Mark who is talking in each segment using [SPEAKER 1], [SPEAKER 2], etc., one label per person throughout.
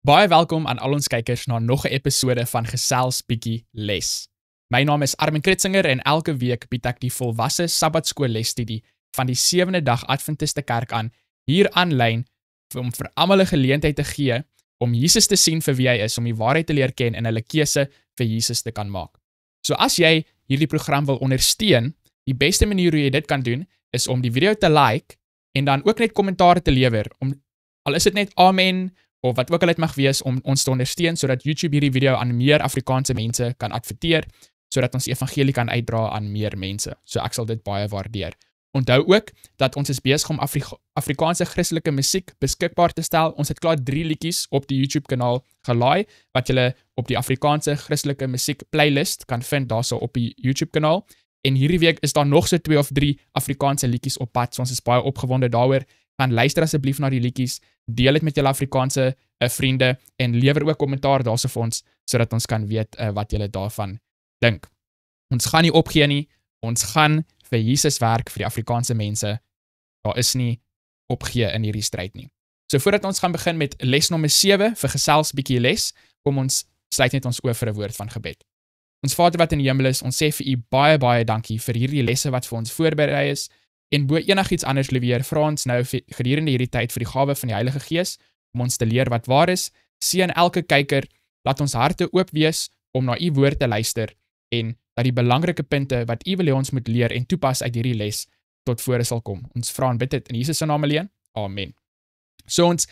[SPEAKER 1] Baie welkom aan al ons kykers na nog 'n episode van Gesels Bietjie Les. My naam is Armin Kritzinger en elke week bied ek die volwasse Sabbatskool lesstudie van die 7de dag Adventiste Kerk aan hier aanlyn om vir almal 'n geleentheid te gee om Jesus te sien vir wie hy is, om die waarheid te leer ken en hulle keuse vir Jesus te kan maak. So as jy hierdie program wil ondersteun, die beste manier hoe jy dit kan doen is om die video te like en dan ook net kommentaar te lewer, al is dit net amen of wat ook al dit mag wees om ons te ondersteun sodat YouTube hierdie video aan meer Afrikaanse mense kan adverteer, sodat ons evangelie kan uitdra aan meer mense. So ek sal dit baie waardeer. Onthou ook dat ons is besig om Afrikaanse Christelike musiek beskikbaar te stel. Ons het klaar 3 liedjies op die YouTube kanaal gelaai wat julle op die Afrikaanse Christelike musiek playlist kan vind daarso op die YouTube kanaal. En hierdie week is daar nog so 2 of 3 Afrikaanse liedjies op pad. So ons is baie opgewonde daaroor. Gaan luister asseblief na die liedjies, deel dit met julle Afrikaanse vriende en lewer ook kommentaar daarso vir ons sodat ons kan weet wat julle daarvan dink. Ons gaan nie opgee nie. Ons gaan vir Jesus werk vir die Afrikaanse mense. Daar is nie opgee in hierdie stryd nie. So voordat ons gaan begin met les nommer 7 vir Gesels Bietjie Les, kom ons sluit net ons oë vir 'n woord van gebed. Ons Vader wat in die hemel is, ons sê vir U baie dankie vir hierdie lesse wat vir ons voorberei is. En bo enigiets anders, Liewe, vra ons nou gedurende hierdie tyd vir die gawe van die Heilige Gees om ons te leer wat waar is. Seën elke kyker, laat ons harte oop wees om na U woord te luister en dat die belangrike punte wat U wil hê ons moet leer en toepas uit hierdie les tot vore sal kom. Ons vra en bid dit in Jesus se naam alleen. Amen. So ons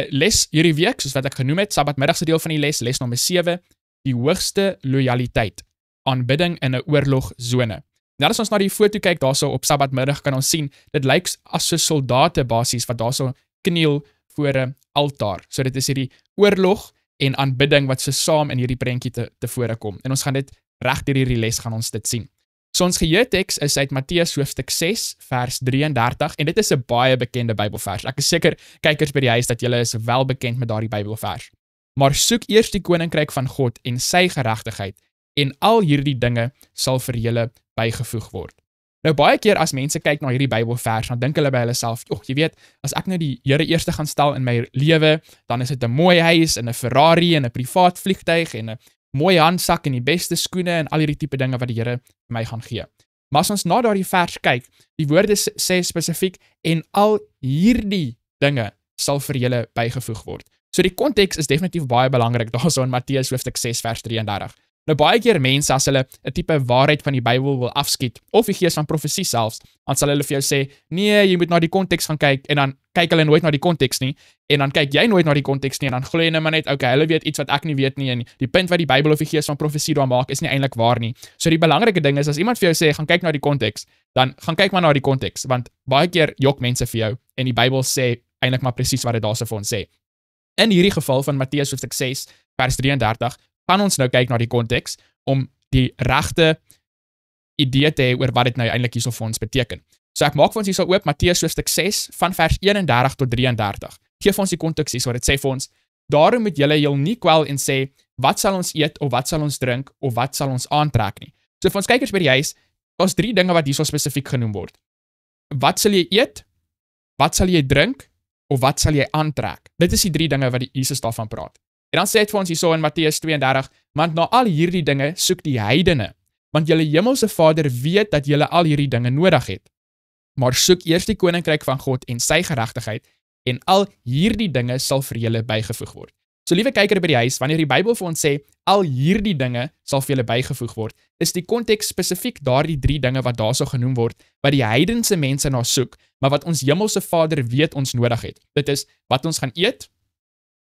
[SPEAKER 1] les hierdie week, soos wat ek genoem het, Sabbatmiddagse deel van die les nommer 7, die hoogste lojaliteit, aanbidding in 'n oorlogsone. Nou as ons na die foto kyk daarso op Sabbatmiddag kan ons sien, dit lyk as so soldate basies wat daarso kniel voor 'n altaar. So dit is hierdie oorlog en aanbidding wat so saam in hierdie prentjie te vore kom. En ons gaan dit reg deur hierdie les gaan ons dit sien. So ons geheue-teks is uit Matteus hoofstuk 6 vers 33 en dit is 'n baie bekende Bybelvers. Ek is seker kykers by die huis dat julle is wel bekend met daardie Bybelvers. Maar soek eers die koninkryk van God en sy geregtigheid en al hierdie dinge sal vir julle bygevoeg word. Nou baie keer as mense kyk na hierdie Bybelvers, dan dink hulle by hulle self, jy weet, as ek nou die Here eerste gaan stel in my lewe, dan is dit 'n mooi huis en 'n Ferrari en 'n privaat vliegtuig en 'n mooi handsak en die beste skoene en al hierdie tipe dinge wat die Here vir my gaan gee. Maar as ons na daardie vers kyk, die woorde sê spesifiek en al hierdie dinge sal vir julle bygevoeg word. So die konteks is definitief baie belangrik daarso in Matteus hoofstuk 6 vers 33. Nou baie keer mense as hulle 'n tipe waarheid van die Bybel wil afskiet of die gees van profesie selfs, dan sal hulle vir jou sê, nee, jy moet na die konteks gaan kyk en dan kyk hulle nooit na die konteks nie en dan kyk jy nooit na die konteks nie en dan glo jy net maar net, okay, hulle weet iets wat ek nie weet nie en die punt wat die Bybel of die gees van profesie daar maak is nie eintlik waar nie. So die belangrike ding is as iemand vir jou sê, gaan kyk na die konteks, dan gaan kyk maar na die konteks want baie keer jok mense vir jou en die Bybel sê eintlik maar presies wat dit daarso vir ons sê. In hierdie geval van Matteus hoofstuk 6 vers 33 gaan ons nou kyk na die konteks om die regte idee te hê oor wat dit nou eintlik hierso vir ons beteken. So ek maak vir ons hierso oop Matteus hoofstuk 6 van vers 31 tot 33. Geef ons die konteks hierso, dit sê vir ons: Daarom moet julle heel nie kwel en sê, wat sal ons eet of wat sal ons drink of wat sal ons aantrek nie. So vir ons kykers by die huis, daar's 3 dinge wat hierso spesifiek genoem word. Wat sal jy eet? Wat sal jy drink? Of wat sal jy aantrek? Dit is die 3 dinge wat Jesus daarvan praat. En dan sê dit vir ons hierso in Matteus 32, want na al hierdie dinge soek die heidene, want julle hemelse Vader weet dat julle al hierdie dinge nodig het. Maar soek eers die koninkryk van God en sy geregtigheid, en al hierdie dinge sal vir julle bygevoeg word. So liewe kyker by die huis, wanneer die Bybel vir ons sê, al hierdie dinge sal vir julle bygevoeg word, is die konteks spesifiek daardie 3 dinge wat daarso genoem word, wat die heidense mense na soek, maar wat ons hemelse Vader weet ons nodig het. Dit is wat ons gaan eet,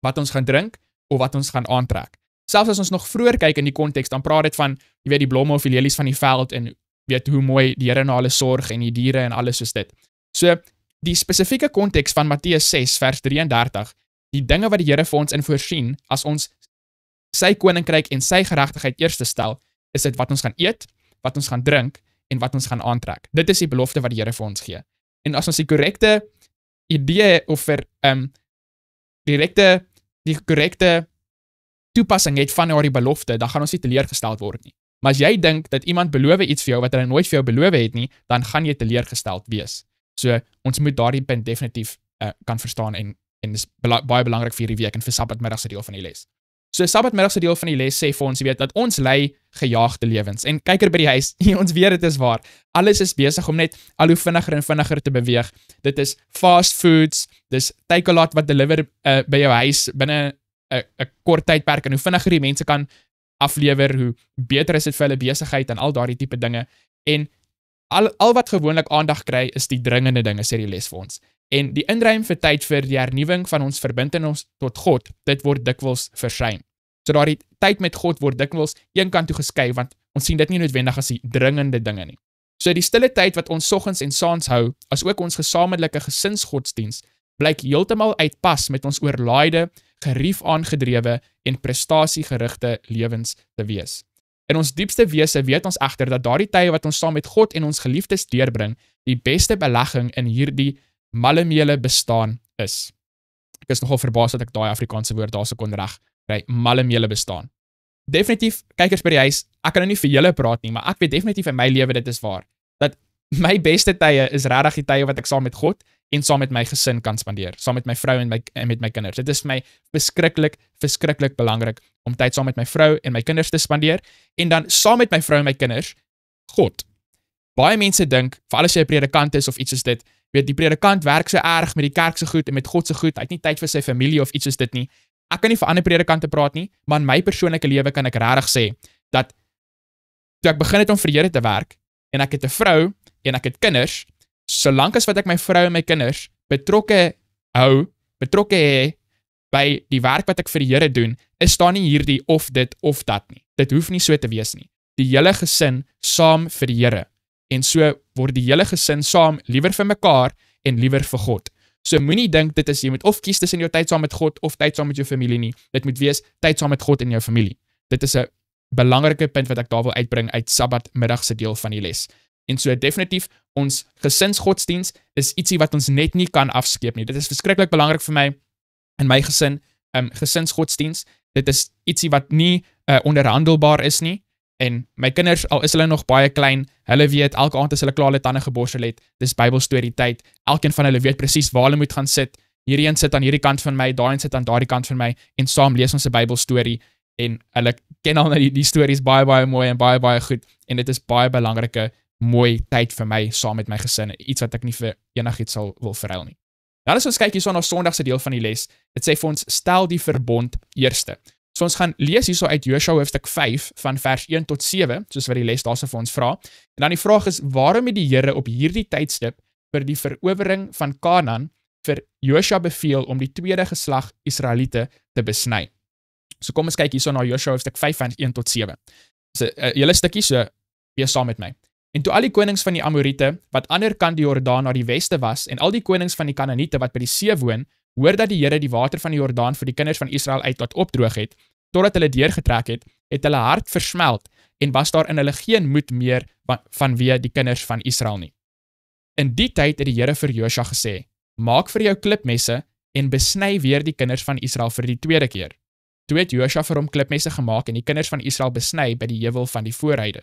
[SPEAKER 1] wat ons gaan drink, of wat ons gaan aantrek. Selfs as ons nog vroeër kyk in die konteks, dan praat dit van, jy weet, die blomme of die lelies van die veld, en weet hoe mooi die Here na hulle sorg, en die diere en alles soos dit. So, die spesifieke konteks van Matteus 6 vers 33, die dinge wat die Here vir ons in voorsien, as ons sy koninkryk en sy geregtigheid eerste stel, is dit wat ons gaan eet, wat ons gaan drink, en wat ons gaan aantrek. Dit is die belofte wat die Here vir ons gee. En as ons die korrekte idee, of die korrekte toepassing het van die belofte, dan gaan ons nie teleurgesteld word nie. Maar as jy dink dat iemand beloof iets vir jou, wat hulle nooit vir jou beloof het nie, dan gaan jy teleurgesteld wees. So, ons moet daardie punt definitief kan verstaan en dis baie belangrik vir hierdie week en vir Sabbatmiddagse deel van die les. So Sabbatmiddagse deel van die les sê vir ons, jy weet, dat ons lei gejaagde lewens. En kyk by die huis, ons weet dit is waar. Alles is besig om net al hoe vinniger en vinniger te beweeg. Dit is fast foods, dis Takealot wat deliver by jou huis binne 'n kort tydperk, en hoe vinniger die mense kan aflewer, hoe beter is dit vir hulle besigheid en al daardie tipe dinge. En al wat gewoonlik aandag kry is die dringende dinge, sê die les vir ons. En die inruim vir tyd vir die hernuwing van ons verbintenis tot God, dit word dikwels versuim. So daardie tyd met God word dikwels een kant toe geskei, want ons sien dit nie noodwendig as die dringende dinge nie. So die stille tyd wat ons soggens en saans hou, as ook ons gesamentlike gesinsgodsdiens, blyk heeltemal uit pas met ons oorlaaide, gerief aangedrewe en prestasiegerigte lewens te wees. In ons diepste wese weet ons egter dat daardie tye wat ons saam met God en ons geliefdes deurbring, die beste belegging in hierdie malemele bestaan is. Ek is nogal verbaas dat ek daai Afrikaanse woord daarso kon reg kry, malemele bestaan. Definitief, kykers by die huis, ek kan nou nie vir julle praat nie, maar ek weet definitief in my lewe dit is waar, dat my beste tye is regtig die tye wat ek saam met God en saam met my gesin kan spandeer, saam met my vrou en met my kinders. Dit is vir my verskriklik belangrik om tyd saam met my vrou en my kinders te spandeer, en dan saam met my vrou en my kinders, God. Baie mense dink, veral as jy 'n predikant is of iets soos dit, weet die predikant werk so erg met die kerk se goed en met God se goed, hy het nie tyd vir sy familie of iets soos dit nie. Ek kan nie vir ander predikante praat nie, maar in my persoonlike lewe kan ek regtig sê, dat toe ek begin het om vir die Here te werk, en ek het 'n vrou, en ek het kinders, solank as wat ek my vrou en my kinders betrokke hê by die werk wat ek vir die Here doen, is daar nie hierdie of dit of dat nie. Dit hoef nie so te wees nie. Die hele gesin saam vir die Here. En so word die hele gesin saam liewer vir mekaar en liewer vir God. So moenie dink dit is jy moet of kies tussen jou tyd saam met God of tyd saam met jou familie nie. Dit moet wees tyd saam met God en jou familie. Dit is 'n belangrike punt wat ek daar wil uitbring uit Sabbatmiddagse deel van die les. En so definitief, ons gesinsgodsdiens is ietsie wat ons net nie kan afskeep nie. Dit is verskriklik belangrik vir my in my gesin, gesinsgodsdiens. Dit is ietsie wat nie onderhandelbaar is nie. En my kinders, al is hulle nog baie klein, hulle weet, elke aand as hulle klaar hulle tande geborsel het, dis Bybelstorie tyd. Elkeen van hulle weet presies waar hulle moet gaan sit. Hierdie een sit aan hierdie kant van my, daai een sit aan daardie kant van my, en saam lees ons 'n Bybelstorie, en hulle ken al die stories baie mooi en baie goed, en dit is baie belangrike, mooi tyd vir my, saam met my gesin, iets wat ek nie vir enigiets sal wil verruil nie. Nou as ons kyk hierso na Sondagse deel van die les, dit sê vir ons, stel die verbond eerste. So ons gaan lees hierso uit Josua hoofstuk 5 van vers 1 tot 7, soos wat die les daarso vir ons vra. En dan die vraag is, waarom het die Here op hierdie tydstip vir die verowering van Kanaan vir Josua beveel om die tweede geslag Israeliete te besny? So kom ons kyk hierso na Josua hoofstuk 5 van 1 tot 7. So 'n hele stukkie, so wees saam met my. En toe al die konings van die Amorite, wat ander kant die Jordaan na die weste was, en al die konings van die Kanaaniete wat by die see woon, hoor dat die Here die water van die Jordaan vir die kinders van Israel uit laat opdroog het, totdat hulle deurgetrek het hulle hart versmelt, en was daar in hulle geen moed meer vanweë die kinders van Israel nie. In die tyd het die Here vir Josua gesê, maak vir jou klipmesse, en besny weer die kinders van Israel vir die tweede keer. Toe het Josua vir hom klipmesse gemaak, en die kinders van Israel besny by die heuwel van die voorhuide.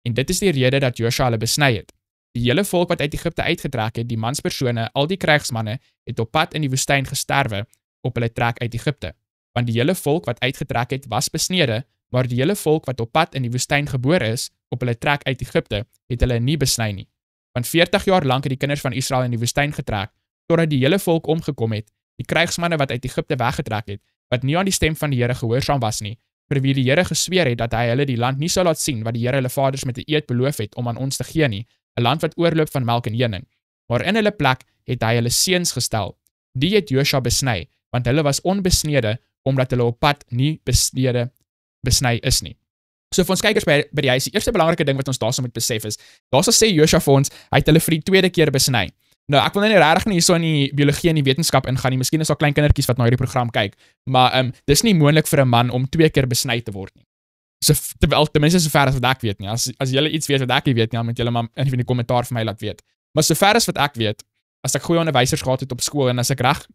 [SPEAKER 1] En dit is die rede dat Josua hulle besny het. Die hele volk wat uit Egipte uitgetrek het, die manspersone, al die krygsmanne, het op pad in die woestyn gesterwe op hulle trek uit Egipte. Want die hele volk wat uitgetrek het, was besnede, maar die hele volk wat op pad in die woestyn gebore is, op hulle trek uit Egipte, het hulle nie besny nie. Want 40 jaar lank het die kinders van Israel in die woestyn getrek, totdat die hele volk omgekom het, die krygsmanne wat uit Egipte weggetrek het, wat nie aan die stem van die Here gehoorsaam was nie, vir wie die Here gesweer het dat hy hulle die land nie sou laat sien wat die Here hulle vaders met 'n eed beloof het om aan ons te gee nie, 'n land wat oorloop van melk en honing. Maar in hulle plek het hy hulle seuns gestel. Die het Josua besny, want hulle was onbesnede omdat hulle op pad nie besny is nie. So vir ons kykers by die huis, die eerste belangrike ding wat ons daarso moet besef is, daarso sê Josua vir ons, hy het hulle vir die tweede keer besny. Nou, ek wil nie regtig nie hierso in die biologie en die wetenskap ingaan nie, miskien is daar klein kindertjies wat na hierdie program kyk, maar dis nie moontlik vir 'n man om 2 keer besny te word nie. So, terwyl ten minste sover as wat ek weet nie. As julle iets weet wat ek nie weet nie, dan moet julle maar in die kommentaar vir my laat weet. Maar sover as wat ek weet, as ek goeie onderwysers gehad het op skool en as ek reg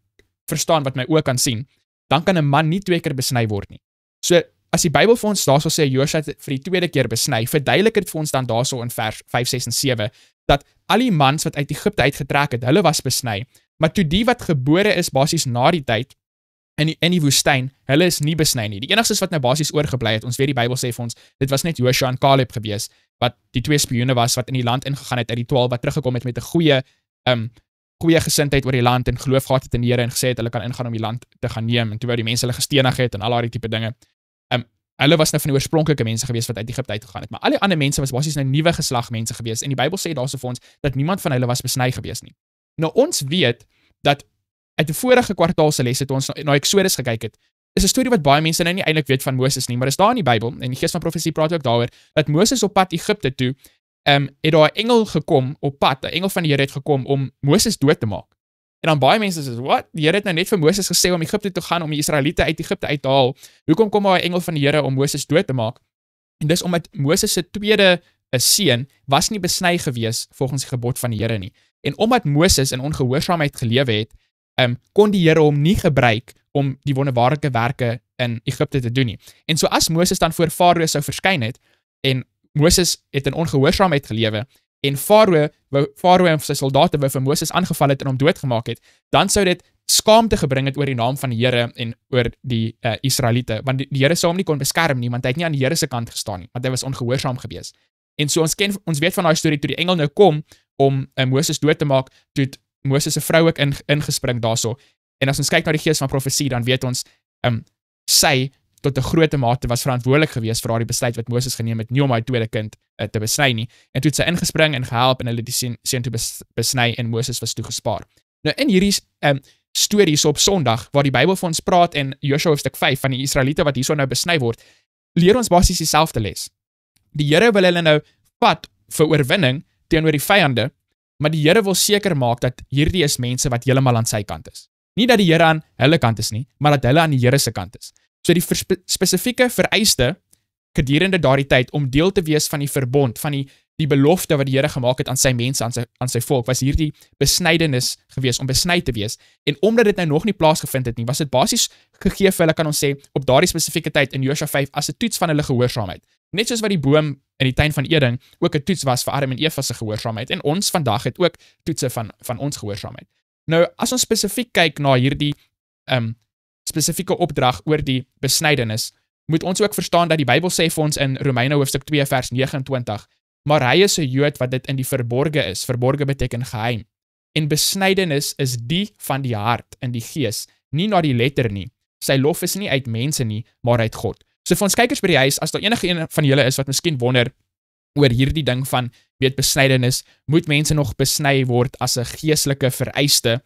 [SPEAKER 1] verstaan wat my oë kan sien, dan kan 'n man nie 2 keer besny word nie. So as die Bybel vir ons daarso sê Josua het vir die tweede keer besny, verduidelik dit vir ons dan daarso in vers 5, 6 en 7 dat al die mans wat uit Egipte uitgetrek het, hulle was besny, Maar toe die wat gebore is basies na die tyd, in die woestyn, hulle is nie besny nie. Die enigstes wat nou basies oorgebly het, ons weet die Bybel sê vir ons, dit was net Joshua en Caleb gewees, wat die 2 spioene was, wat in die land ingegaan het uit die 12, wat teruggekom het met 'n goeie gesindheid oor die land en geloof gehad het in die Here en gesê het hulle kan ingaan om die land te gaan neem en toe wou die mense hulle gestenig het en al daai tipe dinge. Hulle was nou van die oorspronklike mense gewees wat uit Egipte uitgegaan het, maar al die ander mense was basies nou nuwe geslag mense gewees en die Bybel sê daarso vir ons dat niemand van hulle was besny gewees nie. Nou ons weet dat uit die vorige kwartaal se les het ons na Exodus gekyk het. Is 'n storie wat baie mense nou nie eintlik weet van Moses nie, maar is daar in die Bybel en die Gees van Profesie praat ook daaroor dat Moses op pad Egipte toe het daar 'n engel gekom op pad, 'n engel van die Here het gekom om Moses dood te maak. En dan baie mense sê, "Wat? Die Here het nou net vir Moses gesê om Egipte toe gaan om die Israeliete uit Egipte uit te haal. Hoekom kom daar 'n engel van die Here om Moses dood te maak?" En dis omdat Moses se tweede seun was nie besny gewees volgens die gebod van die Here nie. En omdat Moses in ongehoorsaamheid gelewe het, kon die Here hom nie gebruik om die wonderbaarlike werke in Egipte te doen nie. En so as Moses dan voor Farao sou verskyn het en Moses het in ongehoorsaamheid gelewe en Farao en sy soldate wou vir Moses aangeval het en hom doodgemaak het, dan sou dit skaamte gebring het oor die naam van die Here en oor die Israeliete, want die Here sou hom nie kon beskerm nie, want hy het nie aan die Here se kant gestaan nie, want hy was ongehoorsaam gewees. En so ons weet van daai storie toe die engel nou kom om Moses dood te maak, toe het Moses se vrou ook ingespring daarso. En as ons kyk na die Gees van Profesie, dan weet ons sy tot 'n groot mate was verantwoordelik geweest vir daardie besluit wat Moses geneem het, nie om haar tweede kind te besny nie. En toe het sy ingespring en gehelp en hulle die seun toe besny en Moses was toe gespaar. Nou in hierdie stories op Sondag waar die Bybel vir ons praat en Joshua hoofstuk 5 van die Israeliete wat hierso nou besny word, leer ons basies dieselfde les. Die Here wil hulle nou vat vir oorwinning teenoor die vyande, maar die Here wil seker maak dat hierdie is mense wat heeltemal aan sy kant is. Nie dat die Here aan hulle kant is nie, maar dat hulle aan die Here se kant is. So die spesifieke vereiste gedurende daardie tyd om deel te wees van die verbond, van die belofte wat die Here gemaak het aan sy mense, aan sy volk, was hierdie besnydenis gewees, om besny te wees. En omdat dit nou nog nie plaasgevind het nie, was dit basies gegee vir hulle, kan ons sê, op daardie spesifieke tyd in Joshua 5 as 'n toets van hulle gehoorsaamheid. Net soos wat die boom in die tuin van Eden ook 'n toets was vir Adam en Eva se gehoorsaamheid, en ons vandag het ook toetse van ons gehoorsaamheid. Nou, as ons spesifiek kyk na hierdie spesifieke opdrag oor die besnydenis, moet ons ook verstaan dat die Bybel sê vir ons in Romeine hoofstuk 2 vers 29, maar hy is 'n Jood wat dit in die verborge is. Verborge beteken geheim. En besnydenis is die van die hart in die gees, nie na die letter nie. Sy lof is nie uit mense nie, maar uit God. So vir ons kykers by die huis, as daar enige een van julle is wat miskien wonder oor hierdie ding van besnydenis, moet mense nog besny word as 'n geestelike vereiste.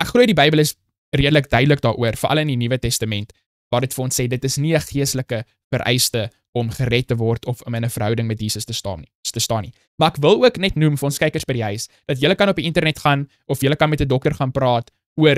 [SPEAKER 1] Ek glo die Bybel is redelik duidelik daaroor, veral in die Nuwe Testament, waar dit vir ons sê, dit is nie 'n geestelike vereiste om gered te word of om in 'n verhouding met Jesus te staan nie. Maar ek wil ook net noem vir ons kykers by die huis, dat julle kan op die internet gaan, of julle kan met 'n dokter gaan praat oor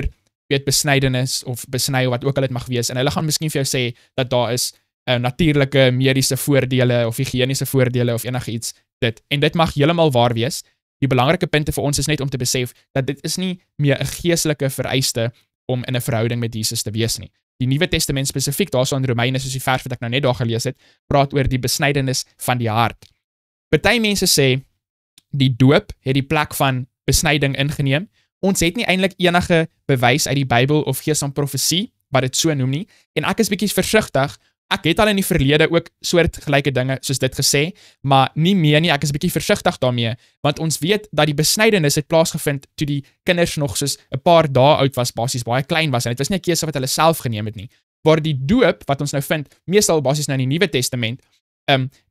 [SPEAKER 1] besnydenis of besny of wat ook al dit mag wees, en hulle gaan miskien vir jou sê dat daar is natuurlike mediese voordele of higiëniese voordele of enige iets dit, en dit mag heeltemal waar wees. Die belangrike punte vir ons is net om te besef dat dit is nie meer 'n geestelike vereiste om in 'n verhouding met Jesus te wees nie. Die Nuwe Testament spesifiek daarso in Romeine, soos die vers wat ek nou net daar gelees het, praat oor die besnydenis van die hart. Party mense sê die doop het die plek van besnyding ingeneem. Ons het nie eintlik enige bewys uit die Bybel of Gees van Profesie wat dit so noem nie, en ek is bietjie versigtig. Ek het al in die verlede ook soortgelyke dinge soos dit gesê, maar nie meer nie, ek is bietjie versigtig daarmee, want ons weet dat die besnydenis het plaasgevind toe die kinders nog soos 'n paar dae oud was, basies baie klein was, en dit was nie 'n keuse wat hulle self geneem het nie. Waar die doop, wat ons nou vind, meestal basies nou in die Nuwe Testament,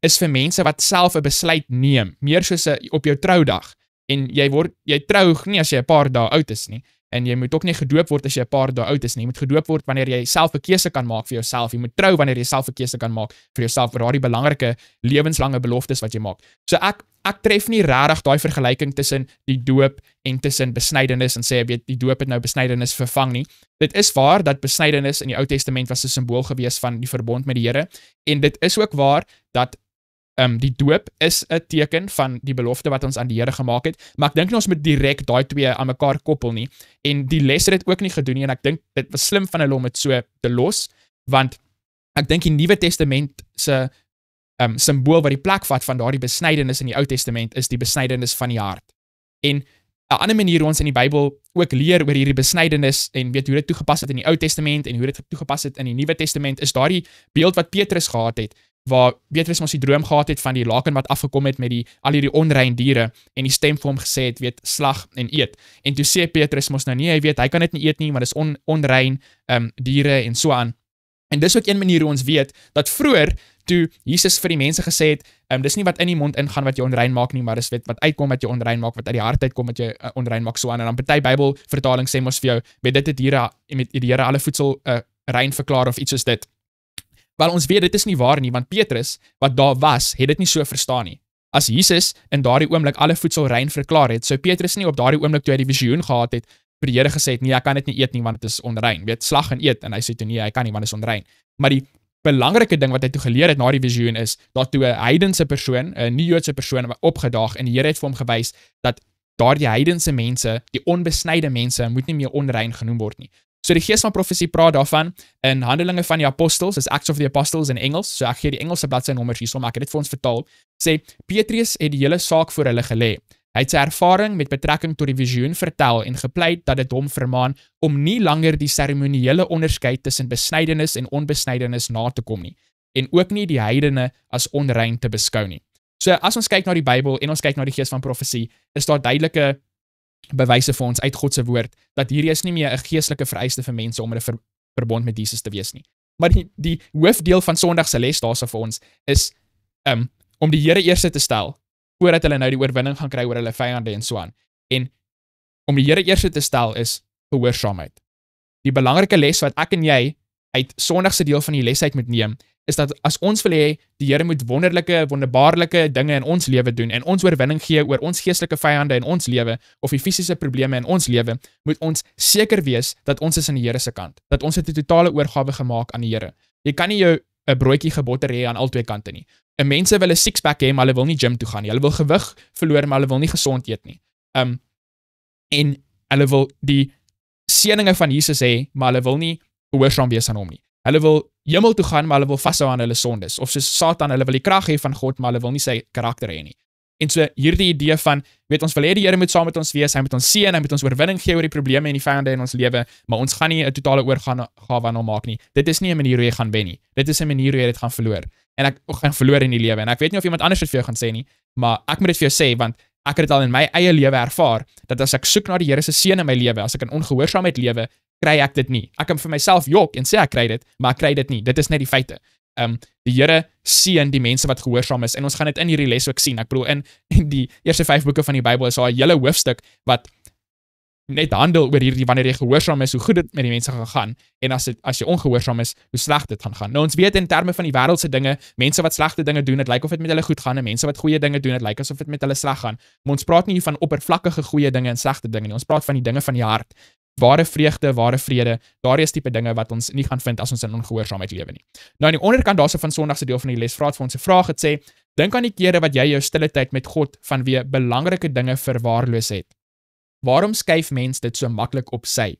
[SPEAKER 1] is vir mense wat self 'n besluit neem, meer soos op jou troudag, en jy trou nie as jy 'n paar dae oud is nie, en jy moet ook nie gedoop word as jy 'n paar dae oud is nie. Jy moet gedoop word wanneer jy self 'n keuse kan maak vir jouself. Jy moet trou wanneer jy self 'n keuse kan maak vir jouself, vir daardie belangrike lewenslange beloftes wat jy maak. So ek tref nie regtig daai vergelyking tussen die doop en tussen besnydenis en sê die doop het nou besnydenis vervang nie. Dit is waar dat besnydenis in die Ou Testament was 'n simbool gewees van die verbond met die Here, en dit is ook waar dat die doop is 'n teken van die belofte wat ons aan die Here gemaak het, maar ek dink nie ons moet direk daai twee aan mekaar koppel nie, en die les het dit ook nie gedoen nie, en ek dink dit was slim van hulle om dit so te los, want ek dink die Nuwe Testament se simbool wat die plek vat van daardie besnydenis in die Ou Testament is die besnydenis van die hart. En 'n ander manier hoe ons in die Bybel ook leer oor hierdie besnydenis en weet hoe dit toegepas het in die Ou Testament en hoe dit toegepas het in die Nuwe Testament, is daardie beeld wat Petrus gehad het, waar Petrus mos die droom gehad het van die laken wat afgekom het met al hierdie onrein diere en die stem vir hom gesê het, weet, slag en eet. En toe sê Petrus mos nou nee, hy kan dit nie eet nie, maar dis onrein diere en so aan. En dis ook een manier hoe ons weet dat vroeër toe Jesus vir die mense gesê het, dis nie wat in die mond ingaan wat jou onrein maak nie, maar dis wat uitkom wat jou onrein maak, wat uit die hart uitkom wat jou onrein maak, so aan. En dan party Bybelvertaling sê mos vir jou, weet dit het diere met die Here alle voedsel rein verklaar of iets soos dit. Wel, ons weet dit is nie waar nie, want Petrus, wat daar was, het dit nie so verstaan nie. As Jesus in daardie oomblik alle voedsel rein verklaar het, sou Petrus nie op daardie oomblik toe hy die visioen gehad het, vir die Here gesê het, nee, ek kan dit nie eet nie, want dit is onrein. Weet, slag en eet, en hy sê toe, nee, hy kan nie, want dit is onrein. Maar die belangrike ding wat hy toe geleer het na die visioen is, dat toe 'n heidense persoon, 'n nie-Joodse persoon opgedaag, en die Here het vir hom gewys, dat daardie heidense mense, die onbesnyde mense, moet nie meer onrein genoem word nie. So die gees van profesie praat daarvan in Handelinge van die Apostels, is Acts of the Apostles in Engels, so ek gee die Engelse bladsy-nommers hierso, maar ek het dit vir ons vertaal, sê, Petrus het die hele saak voor hulle gelê. Hy het sy ervaring met betrekking tot die visioen vertel en gepleit dat dit hom vermaan om nie langer die seremoniële onderskeid tussen besnydenis en onbesnydenis na te kom nie, en ook nie die heidene as onrein te beskou nie. So as ons kyk na die Bybel en ons kyk na die gees van profesie, is daar duidelike bewyse vir ons uit God se woord, dat hierdie is nie meer 'n geestelike vereiste vir mense om 'n verbond met Jesus te wees nie. Maar die hoofdeel van Sondag se les daarso vir ons is om die Here eerste te stel, voordat hulle nou die oorwinning gaan kry oor hulle vyande en so aan. En om die Here eerste te stel is gehoorsaamheid. Die belangrike les wat ek en jy uit Sondag se deel van die les uit moet neem, is dat as ons wil hê, die Here moet wonderbaarlike dinge in ons lewe doen en ons oorwinning gee oor ons geestelike vyande in ons lewe of die fisiese probleme in ons lewe, moet ons seker wees dat ons is aan die Here se kant, dat ons het 'n totale oorgawe gemaak aan die Here. Jy kan nie jou 'n broodjie gebotter hê aan albei kante nie. Mense wil 'n six-pack hê, maar hulle wil nie gym toe gaan nie. Hulle wil gewig verloor, maar hulle wil nie gesond eet nie. En hulle wil die seëninge van Jesus hê, maar hulle wil nie gehoorsaam wees aan hom nie. Hulle wil hemel toe gaan, maar hulle wil vashou aan hulle sondes. Of soos Satan, hulle wil die krag hê van God, maar hulle wil nie sy karakter hê nie. En so hierdie idee van, weet ons wil hê die Here moet saam met ons wees, hy moet ons seën, hy moet ons oorwinning gee oor die probleme en die vyande in ons lewe, maar ons gaan nie 'n totale oorgawe aan hom maak nie. Dit is nie 'n manier hoe jy gaan wen nie. Dit is 'n manier hoe jy dit gaan verloor. En ek gaan verloor in die lewe. En ek weet nie of iemand anders dit vir jou gaan sê nie, maar ek moet dit vir jou sê, want ek het dit al in my eie lewe ervaar, dat as ek soek na die Here se seën in my lewe, as ek in ongehoorsaamheid lewe, kry ek dit nie. Ek kan vir myself jok en sê ek kry dit, maar ek kry dit nie. Dit is net die feite. Die Here seën die mense wat gehoorsaam is, en ons gaan dit in hierdie les ook sien. Ek bedoel, in die eerste 5 boeke van die Bybel is daar 'n hele hoofstuk wat net handel oor hierdie, wanneer jy gehoorsaam is, hoe goed dit met die mense gaan, en as jy ongehoorsaam is, hoe sleg dit gaan. Nou ons weet in terme van die wêreldse dinge, mense wat slegte dinge doen, dit lyk of dit met hulle goed gaan, en mense wat goeie dinge doen, dit lyk asof dit met hulle sleg gaan. Maar ons praat nie van oppervlakkige goeie dinge en slegte dinge nie. Ons praat van die dinge van die hart. Ware vreugde, ware vrede, daardie is tipe dinge wat ons nie gaan vind as ons in ongehoorsaamheid lewe nie. Nou aan die onderkant daarso van Sondag se deel van die les vra dit vir ons 'n vraag. Het sê, dink aan die kere wat jy jou stille tyd met God vanweë belangrike dinge verwaarloos het. Waarom skuif mens dit so maklik op sy?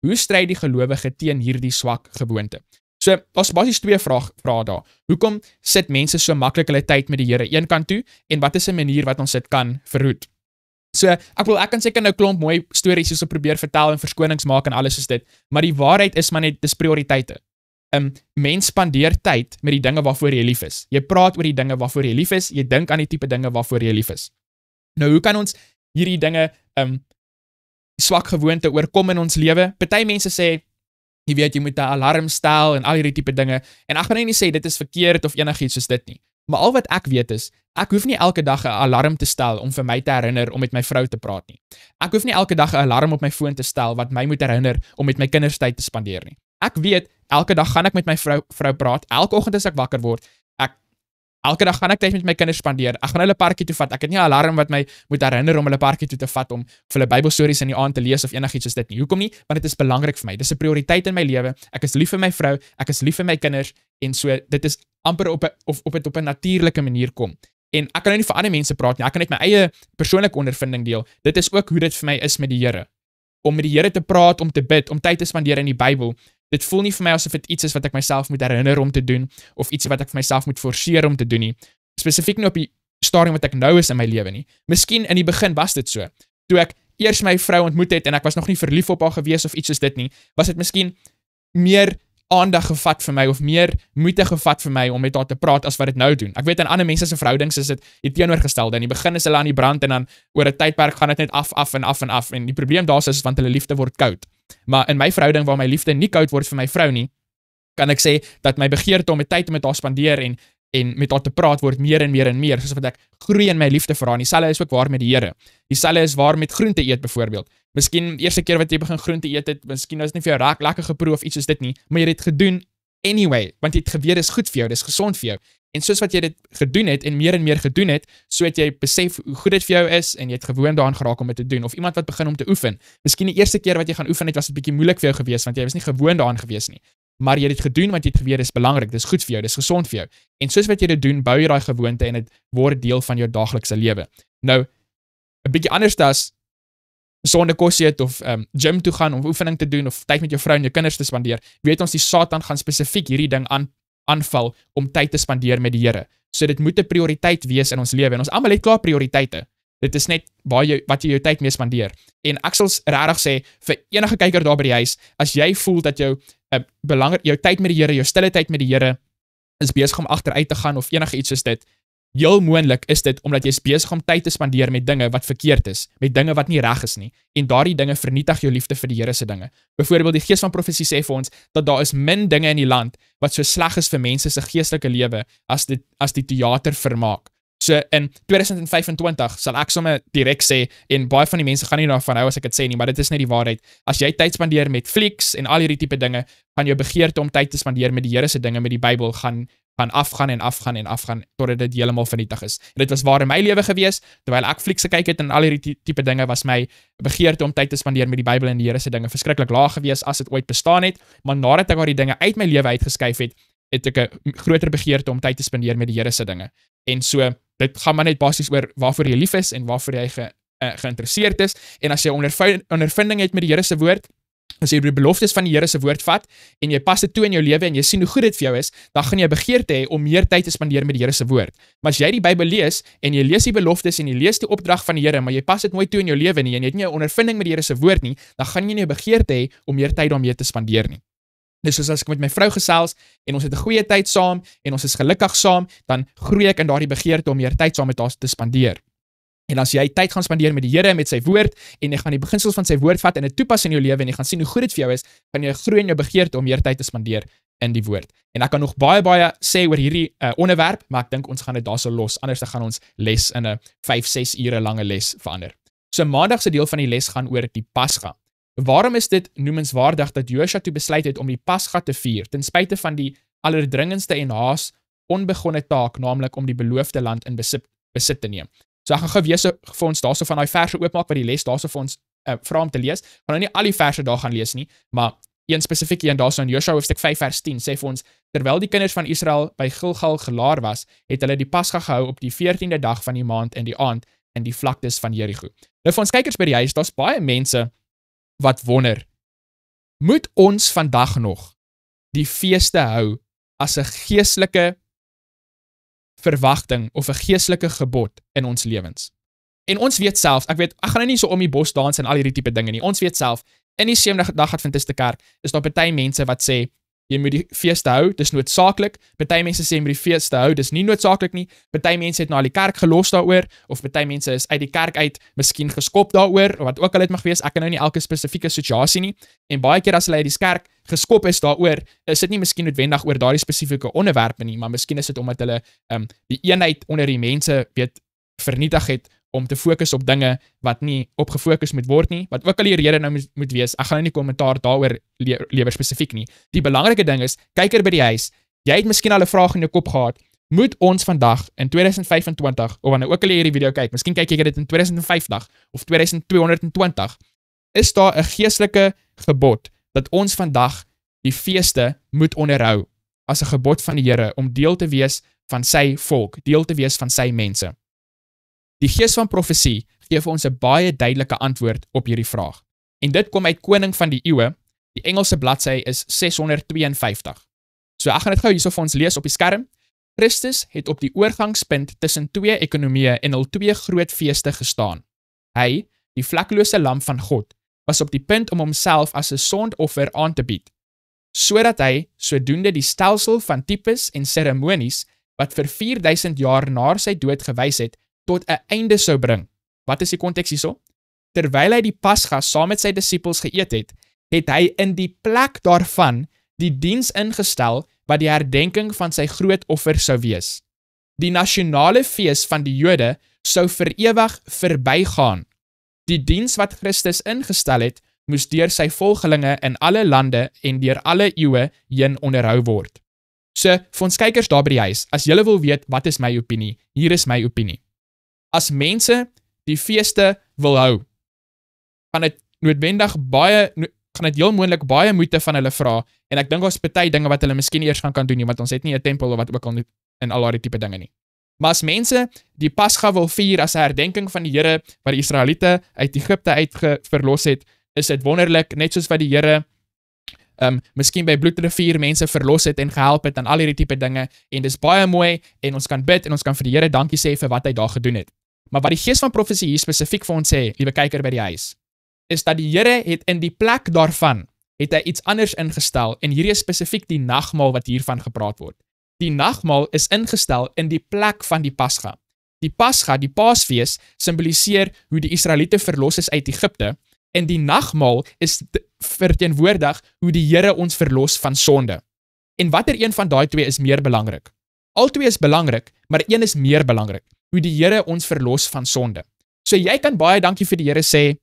[SPEAKER 1] Hoe stry die gelowige teen hierdie swak gewoonte? So, daar's basies 2 vrae daar. Hoekom sit mense so maklik hulle tyd met die Here een kant toe, en wat is 'n manier wat ons dit kan verhoed? So, ek kan seker nou klomp mooi stories hierso probeer vertel en verskonings maak en alles soos dit, maar die waarheid is maar net, dis prioriteite. Mens spandeer tyd met die dinge waarvoor jy lief is. Jy praat oor die dinge waarvoor jy lief is, jy dink aan die tipe dinge waarvoor jy lief is. Nou, hoe kan ons hierdie dinge swak gewoonte oorkom in ons lewe? Party mense sê, jy weet, jy moet 'n alarm stel en al hierdie tipe dinge, en ek gaan nie sê dit is verkeerd of enigiets soos dit nie. Maar al wat ek weet is, ek hoef nie elke dag 'n alarm te stel om vir my te herinner om met my vrou te praat nie. Ek hoef nie elke dag 'n alarm op my foon te stel wat my moet herinner om met my kinders tyd te spandeer nie. Ek weet, elke dag gaan ek met my vrou praat, elke oggend as ek wakker word, elke dag gaan ek tyd met my kinders spandeer, ek gaan hulle parkie toe vat, ek het nie 'n alarm wat my moet herinner om hulle parkie toe te vat, om vir hulle Bybelstories in die aand te lees of enigiets soos dit nie. Hoekom nie? Want dit is belangrik vir my, dit is 'n prioriteit in my lewe, ek is lief vir my vrou, ek is lief vir my kinders, en so, dit is amper op 'n natuurlike manier kom. En ek kan nou nie vir ander mense praat nie, ek kan net my eie persoonlike ondervinding deel. Dit is ook hoe dit vir my is met die Here. Om met die Here te praat, om te bid, om tyd te spandeer in die Bybel, dit voel nie vir my asof dit iets is wat ek myself moet herinner om te doen, of iets wat ek vir myself moet forceer om te doen nie. Spesifiek nie op die stadium wat ek nou is in my lewe nie. Miskien in die begin was dit so. Toe ek eers my vrou ontmoet het en ek was nog nie verlief op haar gewees of iets soos dit nie, was dit miskien meer aandag gevat vir my of meer moeite gevat vir my om met haar te praat as wat dit nou doen. Ek weet in ander mense se verhoudings is dit die teenoorgestelde. In die begin is hulle aan die brand en dan oor 'n tydperk gaan dit net af en die probleem daar is want hulle liefde word koud. Maar in my verhouding waar my liefde nie koud word vir my vrou nie, kan ek sê dat my begeerte om tyd met haar spandeer en met haar te praat word meer en meer, soos wat ek groei in my liefde vir haar. Dieselfde is ook waar met die Here. Dieselfde is waar met groente eet byvoorbeeld. Miskien die eerste keer wat jy begin groente eet het, miskien was dit nie vir jou lekker geproe of iets soos dit nie, maar jy het dit gedoen anyway, want jy het geweet dis goed vir jou, dis gesond vir jou. En soos wat jy dit gedoen het en meer gedoen het, so het jy besef hoe goed dit vir jou is en jy het gewoon daaraan geraak om dit te doen. Of iemand wat begin om te oefen. Miskien die eerste keer wat jy gaan oefen het, was dit bietjie moeilik vir jou gewees want jy was nie gewoon daaraan gewees nie. Maar jy het dit gedoen want jy het geweet dis belangrik, dis goed vir jou, dis gesond vir jou. En soos wat jy dit doen, bou jy daai gewoonte en dit word deel van jou daaglikse lewe. Nou, 'n bietjie anders as sonder kos eet of gym toe gaan om oefening te doen of tyd met jou vrou en jou kinders te spandeer, weet ons die Satan gaan spesifiek hierdie ding aanval om tyd te spandeer met die Here. So dit moet 'n prioriteit wees in ons lewe en ons almal het klaar prioriteite. Dit is net wat jy jou tyd mee spandeer. En ek sal regtig sê vir enige kyker daar by die huis, as jy voel dat jou tyd met die Here, jou stille tyd met die Here is besig om agteruit te gaan of enige iets soos dit, heel moontlik is dit omdat jy is besig om tyd te spandeer met dinge wat verkeerd is, met dinge wat nie reg is nie, en daardie dinge vernietig jou liefde vir die Here se dinge. Byvoorbeeld die Gees van Profesie sê vir ons dat daar is min dinge in die land wat so sleg is vir mense se geestelike lewe as die teatervermaak. So in 2025 sal ek sommer direk sê, en baie van die mense gaan nie daarvan hou as ek dit sê nie, maar dit is net die waarheid. As jy tyd spandeer met flieks en al hierdie tipe dinge, gaan jou begeerte om tyd te spandeer met die Here se dinge, met die Bybel, gaan afgaan totdat dit heeltemal vernietig is. En dit was waar in my lewe gewees, terwyl ek flieks gekyk het en al hierdie tipe dinge, was my begeerte om tyd te spandeer met die Bybel en die Here se dinge verskriklik laag gewees as dit ooit bestaan het, maar nadat ek daardie dinge uit my lewe uitgeskuif het ek 'n groter begeerte om tyd te spandeer met die Here se dinge. En so, dit gaan maar net basies oor waarvoor jy lief is en waarvoor jy geïnteresseerd is, en as jy ondervinding het met die Here se woord, as jy die beloftes van die Here se woord vat, en jy pas dit toe in jou lewe, en jy sien hoe goed dit vir jou is, dan gaan jy begeerte hê om meer tyd te spandeer met die Here se woord. Maar as jy die Bybel lees, en jy lees die beloftes, en jy lees die opdrag van die Here, maar jy pas dit nooit toe in jou lewe nie, en jy het nie 'n ondervinding met die Here se woord nie, dan gaan jy nie 'n begeerte hê om meer tyd daarmee te spandeer nie. Dus soos as ek met my vrou gesels, en ons het 'n goeie tyd saam, en ons is gelukkig saam, dan groei ek in daardie begeerte om meer tyd saam met haar te spandeer. En as jy tyd gaan spandeer met die Here en met sy woord, en jy gaan die beginsels van sy woord vat en dit toepas in jou lewe, en jy gaan sien hoe goed dit vir jou is, gaan jy groei in jou begeerte om meer tyd te spandeer in die woord. En ek kan nog baie sê oor hierdie onderwerp, maar ek dink ons gaan dit daarso los, anders dan gaan ons les in 'n 5-6 ure lange les verander. So maandag se deel van die les gaan oor die Pasga. Waarom is dit noemenswaardig dat Josua toe besluit het om die Pasga te vier, ten spyte van die allerdringendste en haas onbegonne taak, naamlik om die beloofde land in besit te neem? So ek gaan gou weer vir ons daarso van daai verse oopmaak wat die les daarso vir ons vra om te lees. Gaan nou nie al die verse daar gaan lees nie, maar een spesifiek een daarso in Josua hoofstuk 5 vers 10 sê vir ons, terwyl die kinders van Israel by Gilgal gelaar was, het hulle die Pasga gehou op die 14de dag van die maand in die aand in die vlaktes van Jerigo. Nou vir ons kykers by die huis, daar's baie mense wat wonder, moet ons vandag nog die feeste hou as 'n geestelike verwagting of 'n geestelike gebod in ons lewens? En ons weet self, ek gaan nou nie so om die bos dans en al hierdie tipe dinge nie, ons weet self, in die 7de dag Adventiste kerk, is daar party mense wat sê, jy moet die feeste hou, dis noodsaaklik, party mense sê, jy moet die feeste hou, dis nie noodsaaklik nie, party mense het nou al die kerk gelos daaroor, of party mense is uit die kerk uit, miskien geskop daaroor, of wat ook al het mag wees, ek kan nou nie elke spesifieke situasie nie, en baie keer as hulle uit die kerk geskop is daaroor, is dit nie miskien noodwendig oor daardie spesifieke onderwerpe nie, maar miskien is dit omdat hulle die eenheid onder die mense vernietig het, om te fokus op dinge wat nie op gefokus moet word nie, wat ook al die rede nou moet wees, ek gaan nou nie kommentaar daaroor lewer spesifiek nie. Die belangrike ding is, kyker by die huis, jy het miskien al 'n vraag in jou kop gehad, moet ons vandag in 2025, of wanneer ook al jy hierdie video kyk, miskien kyk jy dit in 2050 of 2220, is daar 'n geestelike gebod dat ons vandag die feeste moet onderhou as 'n gebod van die Here om deel te wees van sy volk, deel te wees van sy mense. Die Gees van Profesie gee vir ons 'n baie duidelike antwoord op hierdie vraag. En dit kom uit Koning van die Eeue. Die Engelse bladsy is 652. So ek gaan dit gou hierso vir ons lees op die skerm. Christus het op die oorgangspunt tussen twee ekonomieë en hul twee groot feeste gestaan. Hy, die vleklose lam van God, was op die punt om homself as 'n sondoffer aan te bied, sodat hy sodoende die stelsel van tipes en seremonies wat vir 4000 jaar na sy dood gewys het, tot 'n einde sou bring. Wat is die konteks hierso? Terwyl hy die Pasga saam met sy disippels geëet het, het hy in die plek daarvan die diens ingestel wat die herdenking van sy groot offer sou wees. Die nasionale fees van die Jode sou vir ewig verbygaan. Die diens wat Christus ingestel het, moes deur sy volgelinge in alle lande en deur alle eeue heen onderhou word. So, vir ons kykers daar by die huis, as julle wil weet wat is my opinie, hier is my opinie. As mense die feeste wil hou, gaan dit heel moontlik baie moeite van hulle vra, en ek dink ons party dinge wat hulle miskien eers gaan kan doen nie, want ons het nie 'n tempel of wat ook al nie, en al daardie tipe dinge nie. Maar as mense die Pasga wil vier as 'n herdenking van die Here wat die Israeliete uit Egipte verlos het, is dit wonderlik, net soos wat die Here miskien by Bloedrivier mense verlos het en gehelp het en al hierdie tipe dinge, en dis baie mooi, en ons kan bid en ons kan vir die Here dankie sê vir wat hy daar gedoen het. Maar wat die Gees van Profesie hier spesifiek vir ons sê, liewe kyker by die huis, is dat die Here het in die plek daarvan, het hy iets anders ingestel, en hierdie is spesifiek die nagmaal wat hiervan gepraat word. Die nagmaal is ingestel in die plek van die Pasga. Die Pasga, die Paasfees, symboliseer hoe die Israeliete verlos is uit Egipte, en die nagmaal is verteenwoordig hoe die Here ons verlos van sonde. En watter een van daai twee is meer belangrik? Al twee is belangrik, maar een is meer belangrik, hoe die Here ons verlos van sonde. So jy kan baie dankie vir die Here sê,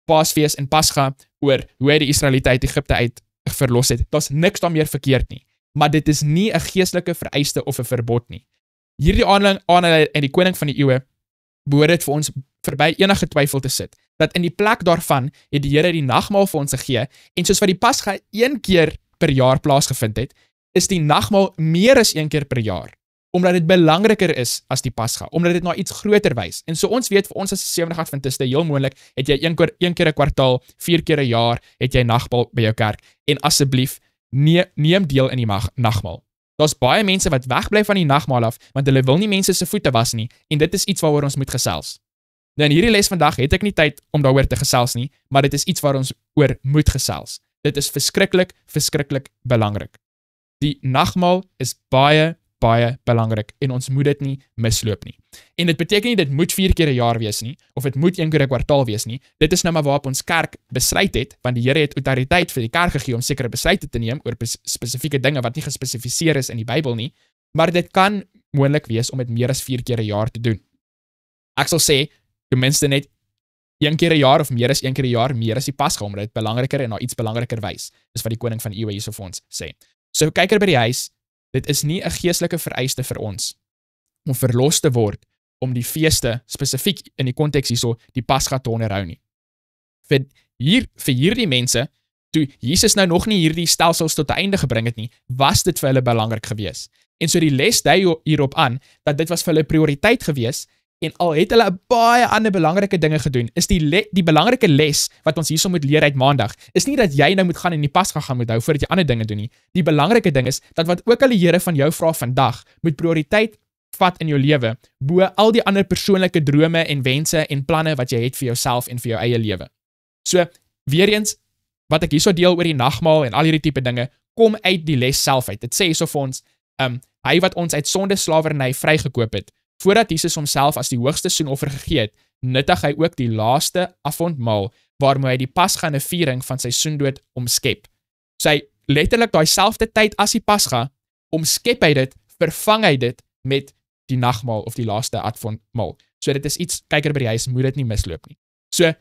[SPEAKER 1] Paasfees en Pasga, oor hoe hy die Israeliete uit Egipte uit verlos het. Daar's niks daar meer verkeerd nie. Maar dit is nie 'n geestelike vereiste of 'n verbod nie. Hierdie aanhaling en die koning van die eeue behoort dit vir ons verby enige twyfel te sit, dat in die plek daarvan het die Here die nagmaal vir ons gegee, en soos wat die Pasga 1 keer per jaar plaasgevind het, is die nagmaal meer as 1 keer per jaar, omdat dit belangriker is as die Pasga, omdat dit na iets groter wys. En so ons weet, vir ons as 70 Adventiste, heel moontlik, het jy 1 keer 'n kwartaal, 4 keer 'n jaar, het jy nagmaal by jou kerk, en asseblief, neem deel in die nagmaal. Daar's baie mense wat wegbly van die nagmaal af, want hulle wil nie mense se voete was nie, en dit is iets waaroor ons moet gesels. Nou in hierdie les vandag het ek nie tyd om daaroor te gesels nie, maar dit is iets waar ons oor moet gesels. Dit is verskriklik belangrik. Die nagmaal is baie belangrik, en ons moet dit nie misloop nie. En dit beteken nie dit moet 4 keer 'n jaar wees nie, of dit moet 1 keer 'n kwartaal wees nie. Dit is nou maar waarop ons kerk besluit het, want die Here het autoriteit vir die kerk gegee om sekere besluite te neem oor spesifieke dinge wat nie gespesifiseer is in die Bybel nie, maar dit kan moontlik wees om dit meer as 4 keer 'n jaar te doen. Ek sal sê, ten minste net 1 keer 'n jaar of meer as 1 keer 'n jaar, meer as die Pasga, omdat dit belangriker en na iets belangriker wys. Dis wat die koning van die eeue hierso vir ons sê. So kyker by die huis, dit is nie 'n geestelike vereiste vir ons om verlos te word om die feeste, spesifiek in die konteks hierso, die Pasga te onderhou nie. Vir hierdie mense, toe Jesus nou nog nie hierdie stelsels tot 'n einde gebring het nie, was dit vir hulle belangrik gewees. En so die les dui hierop aan, dat dit was vir hulle prioriteit gewees, en al het hulle baie ander belangrike dinge gedoen, is die belangrike les wat ons hierso moet leer uit Maandag, is nie dat jy nou moet gaan en die Pasga gaan moet hou voordat jy ander dinge doen nie. Die belangrike ding is, dat wat ook al die Here van jou vra vandag, moet prioriteit vat in jou lewe, bo al die ander persoonlike drome en wense en planne wat jy het vir jouself en vir jou eie lewe. So, weer eens, wat ek hierso deel oor die nagmaal en al hierdie tipe dinge, kom uit die les self uit. Dit sê hierso vir ons, hy wat ons uit sondeslawerny vrygekoop het, voordat Jesus homself as die hoogste soenoffer gegee het, nuttig hy ook die laaste avondmaal, waarmee hy die Pasga viering van sy soendood omskep. Sy letterlik daai selfde tyd as die Pasga, omskep hy dit, vervang hy dit met die nagmaal of die laaste avondmaal. So dit is iets, kyker by die huis, moet dit nie misloop nie. So,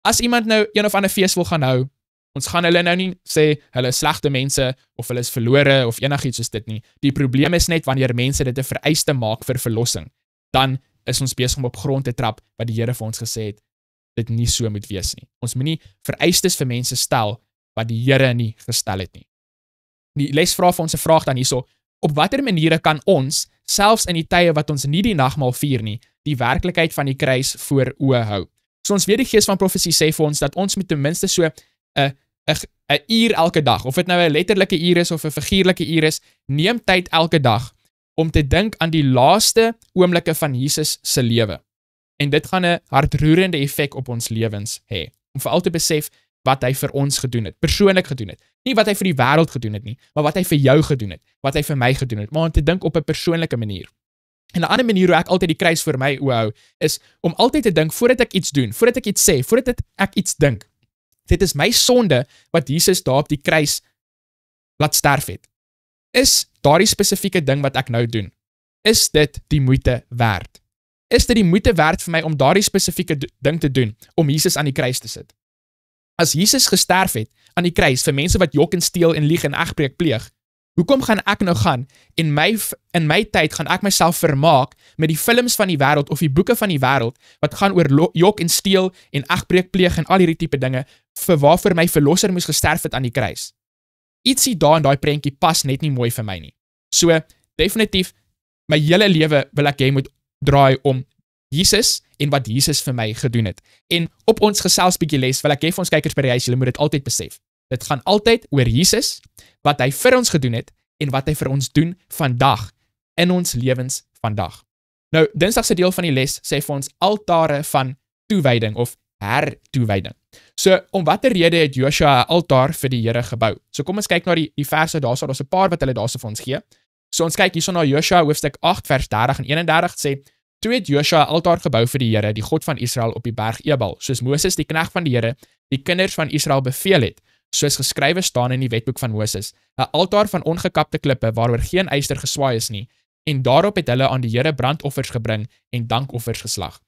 [SPEAKER 1] as iemand nou een of ander fees wil gaan hou, ons gaan hulle nou nie sê, hulle is slegte mense, of hulle is verlore, of enigiets soos dit nie. Die probleem is net, wanneer mense dit 'n vereiste maak vir verlossing, dan is ons besig om op grond te trap, wat die Here vir ons gesê het, dit nie so moet wees nie. Ons moet nie vereistes vir mense stel, wat die Here nie gestel het nie. Die les vra vir ons 'n vraag dan hierso, op watter maniere kan ons, selfs in die tye wat ons nie die nagmaal vier nie, die werklikheid van die kruis voor oë hou? So ons weet die Gees van Profesie sê vir ons, dat ons moet ten minste so 'n uur elke dag, of dit nou 'n letterlike uur is, of 'n figuurlike uur is, neem tyd elke dag, om te dink aan die laaste oomblikke van Jesus se lewe. En dit gaan 'n hartroerende effek op ons lewens hê. Om veral te besef wat hy vir ons gedoen het, persoonlik gedoen het. Nie wat hy vir die wêreld gedoen het nie, maar wat hy vir jou gedoen het, wat hy vir my gedoen het, maar om te dink op 'n persoonlike manier. En 'n ander manier hoe ek altyd die kruis vir my hou, is om altyd te dink voordat ek iets doen, voordat ek iets sê, voordat ek iets dink. Dit is my sonde wat Jesus daar op die kruis laat sterf het. Is daardie spesifieke ding wat ek nou doen, is dit die moeite werd? Is dit die moeite werd vir my om daardie spesifieke ding te doen, om Jesus aan die kruis te sit? As Jesus gesterf het aan die kruis vir mense wat jok en steel en lieg en egbreek pleeg, hoekom gaan ek nou gaan en in my tyd gaan ek myself vermaak met die films van die wêreld of die boeke van die wêreld wat gaan oor jok en steel en egbreek pleeg en al hierdie tipe dinge vir waarvoor my verlosser moes gesterf het aan die kruis? Ietsie daar in daai prentjie pas net nie mooi vir my nie. So, definitief, my hele lewe wil ek jy moet draai om Jesus en wat Jesus vir my gedoen het. En op ons gesels bietjie les, wil ek hê vir ons kykers by die huis, julle moet dit altyd besef. Dit gaan altyd oor Jesus, wat hy vir ons gedoen het, en wat hy vir ons doen vandag, in ons lewens vandag. Nou, Dinsdag se deel van die les sê vir ons altare van toewyding of hertoewyding. So, om watter rede het Joshua 'n altaar vir die Here gebou? So kom ons kyk na die verse daarso, daar's 'n paar wat hulle daarso vir ons gee. So ons kyk hierso na Joshua hoofstuk 8 vers 30 en 31, sê: Toe het Joshua 'n altaar gebou vir die Here, die God van Israel op die berg Ebal, soos Moses die knegt van die Here, die kinders van Israel beveel het, soos geskrywe staan in die wetboek van Moses, 'n altaar van ongekapte klippe waaroor geen yster geswaai is nie, en daarop het hulle aan die Here brandoffers gebring en dankoffers geslag.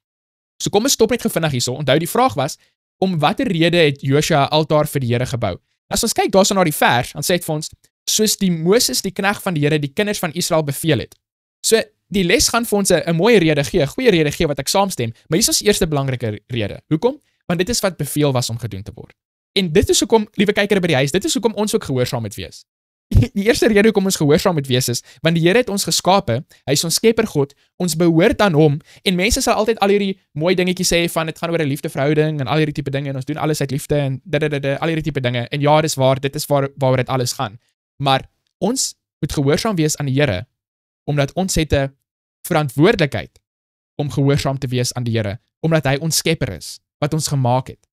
[SPEAKER 1] So kom ons stop net gevindig hierso. Onthou die vraag was, om watter rede het Joshua 'n altaar vir die Here gebou? As ons kyk daarso na die vers, dan sê dit vir ons, soos die Moses die knegt van die Here, die kinders van Israel beveel het. So die les gaan vir ons 'n mooi rede gee, 'n goeie rede gee wat ek saamstem, maar hier is ons eerste belangrike rede. Hoekom? Want dit is wat beveel was om gedoen te word. En dit is hoekom, liewe kyker by die huis, dit is hoekom ons ook gehoorsaam moet wees. Die eerste rede hoekom ons gehoorsaam moet wees is, want die Here het ons geskape, hy is ons skepper God, ons behoort aan hom, en mense sal altyd al hierdie mooi dingetjies sê van, dit gaan oor 'n liefdeverhouding, en al hierdie tipe dinge, en ons doen alles uit liefde, en al hierdie tipe dinge, en ja, dis waar, dit is waaroor dit alles gaan. Maar ons moet gehoorsaam wees aan die Here, omdat ons het 'n verantwoordelikheid om gehoorsaam te wees aan die Here, omdat hy ons skepper is, wat ons gemaak het.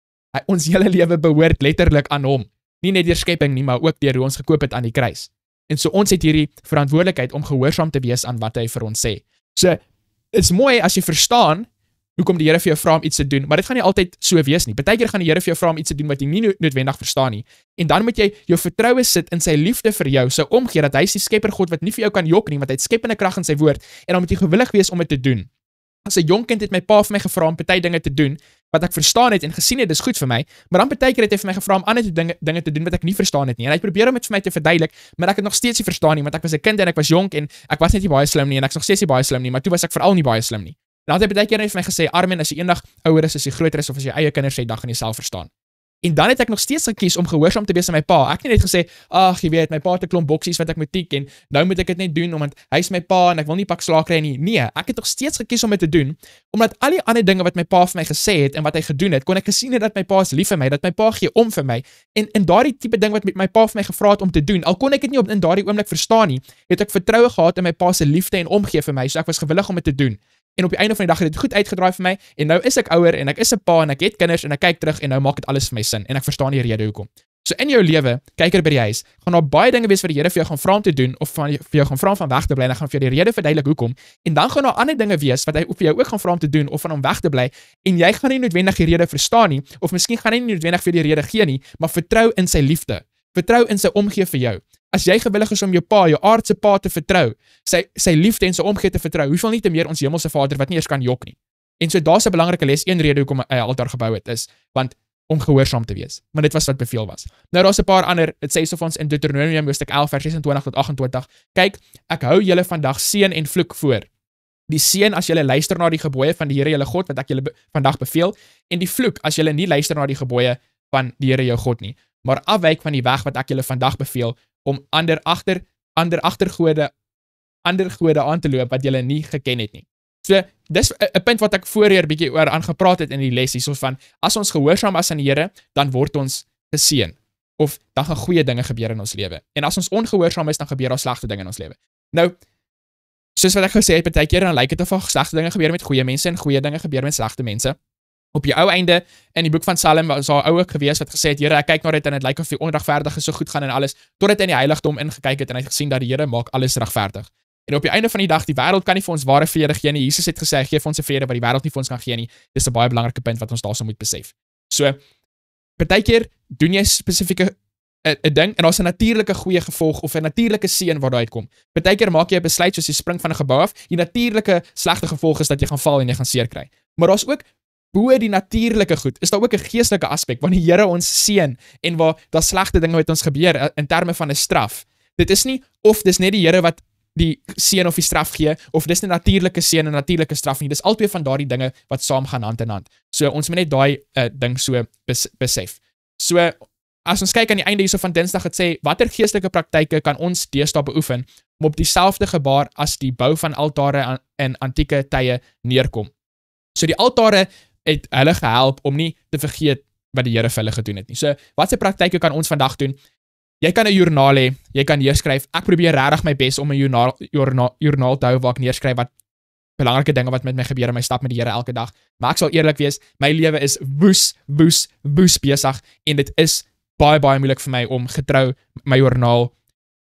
[SPEAKER 1] Ons hele lewe behoort letterlik aan hom. Nie net deur skepping nie, maar ook deur hoe ons gekoop het aan die kruis. En so ons het hierdie verantwoordelikheid om gehoorsaam te wees aan wat hy vir ons sê. So, is mooi as jy verstaan hoekom die Here vir jou vra om iets te doen, maar dit gaan nie altyd so wees nie. Partykeer gaan die Here vir jou vra om iets te doen wat jy nie noodwendig verstaan nie. En dan moet jy jou vertroue sit in sy liefde vir jou, sy omgee dat hy is die skepper God wat nie vir jou kan jok nie, want hy het skepende krag in sy woord, en dan moet jy gewillig wees om dit te doen. As 'n jong kind het my pa vir my gevra om party dinge te doen wat ek verstaan het en gesien het dis goed vir my, maar dan partykeer het hy vir my gevra om ander dinge te doen wat ek nie verstaan het nie. En hy probeer om dit vir my te verduidelik, maar ek het nog steeds nie verstaan nie, want ek was 'n kind en ek was jonk en ek was net nie baie slim nie en ek's nog steeds nie baie slim nie, maar toe was ek veral nie baie slim nie. En dan het hy partykeer net vir my gesê, Armin, as jy eendag ouer is, as jy groter is of as jy eie kinders het, dan gaan jy self verstaan. En dan het ek nog steeds gekies om gehoorsaam te wees aan my pa. Ek het net gesê, ag, jy weet, my pa het 'n klomp boksies wat ek moet tik en nou moet ek dit net doen omdat hy is my pa en ek wil nie pak slaag kry nie. Nee, ek het nog steeds gekies om dit te doen omdat al die ander dinge wat my pa vir my gesê het en wat hy gedoen het, kon ek gesien het dat my pa is lief vir my, dat my pa gee om vir my. En in daardie tipe ding wat my pa vir my gevra het om te doen, al kon ek dit nie in daardie oomblik verstaan nie, het ek vertroue gehad in my pa se liefde en omgee vir my, so ek was gewillig om dit te doen. En op die einde van die dag het dit goed uitgedraai vir my, en nou is ek ouer, en ek is 'n pa, en ek het kinders, en ek kyk terug, en nou maak dit alles vir my sin, en ek verstaan die rede hoekom. So in jou lewe, kyker by die huis, gaan daar baie dinge wees wat die Here vir jou gaan vra om te doen, of vir jou gaan vra om van weg te bly, en hy gaan vir jou die rede verduidelik hoekom, en dan gaan daar ander dinge wees, wat hy vir jou ook gaan vra om te doen, of van hom weg te bly, en jy gaan nie noodwendig die rede verstaan nie, of miskien gaan hy nie noodwendig vir die rede gee nie, maar vertrou in sy liefde, vertrou in sy omgee vir jou. As jy gewillig is om jou pa, jou aardse pa te vertrou, sy liefde en sy omgee te vertrou, hoeveel nie te meer ons hemelse Vader wat nie eers kan jok nie. En so daar's 'n belangrike les, een rede hoekom hy 'n altaar gebou het is, want om gehoorsaam te wees. Want dit was wat beveel was. Nou daar's 'n paar ander, dit sê so vir ons in Deuteronomium hoofstuk 11 vers 26 tot 28. Kyk, ek hou julle vandag seën en vloek voor. Die seën as julle luister na die gebooie van die Here julle God wat ek julle vandag beveel, en die vloek as julle nie luister na die gebooie van die Here jou God nie, maar afwyk van die weg wat ek julle vandag beveel om ander gode aan te loop wat julle nie geken het nie. So, dis 'n punt wat ek voorheen bietjie oor aangepraat het in die les hierso van, as ons gehoorsaam is aan die Here, dan word ons geseën, of dan gaan goeie dinge gebeur in ons lewe. En as ons ongehoorsaam is, dan gebeur daar slegte dinge in ons lewe. Nou, soos wat ek gesê het, baie keer dan lyk dit of slegte dinge gebeur met goeie mense en goeie dinge gebeur met slegte mense. Op die ou einde in die boek van Psalm was daar ou ook gewees wat gesê het, Here, ek kyk na dit en dit lyk of die onregverdige so goed gaan en alles, tot dit in die heiligdom ingekyk het en hy het gesien dat die Here maak alles regverdig. En op die einde van die dag, die wêreld kan nie vir ons ware vrede gee nie. Jesus het gesê, hy gee vir ons 'n vrede wat die wêreld nie vir ons kan gee nie. Dis 'n baie belangrike punt wat ons daarso moet besef. So, baie keer doen jy spesifieke 'n ding en daar's 'n natuurlike goeie gevolg of 'n natuurlike seën wat daaruit kom. Baie keer maak jy 'n besluit soos jy spring van 'n gebou af. Die natuurlike slegte gevolg is dat jy gaan val en jy gaan seer kry. Maar daar's ook bo die natuurlike goed, is daar ook 'n geestelike aspek wanneer die Here ons seën en waar daar slegte dinge met ons gebeur in terme van 'n straf. Dit is nie of dis net die Here wat die seën of die straf gee, of dis 'n natuurlike seën en natuurlike straf nie. Dis albei van daardie dinge wat saam gaan hand in hand. So ons moet net daai ding so besef. So as ons kyk aan die einde hierso van Dinsdag het sê, watter geestelike praktyke kan ons deesdae beoefen om op dieselfde gebaar as die bou van altare in antieke tye neerkom. So die altare het hulle gehelp om nie te vergeet wat die Here vir hulle gedoen het nie. So watse praktyke kan ons vandag doen? Jy kan 'n joernaal hê, jy kan neerskryf. Ek probeer regtig my bes om 'n joernaal te hou waar ek neerskryf wat belangrike dinge wat met my gebeur in my stap met die Here elke dag. Maar ek sal eerlik wees, my lewe is woes besig en dit is baie moeilik vir my om getrou my joernaal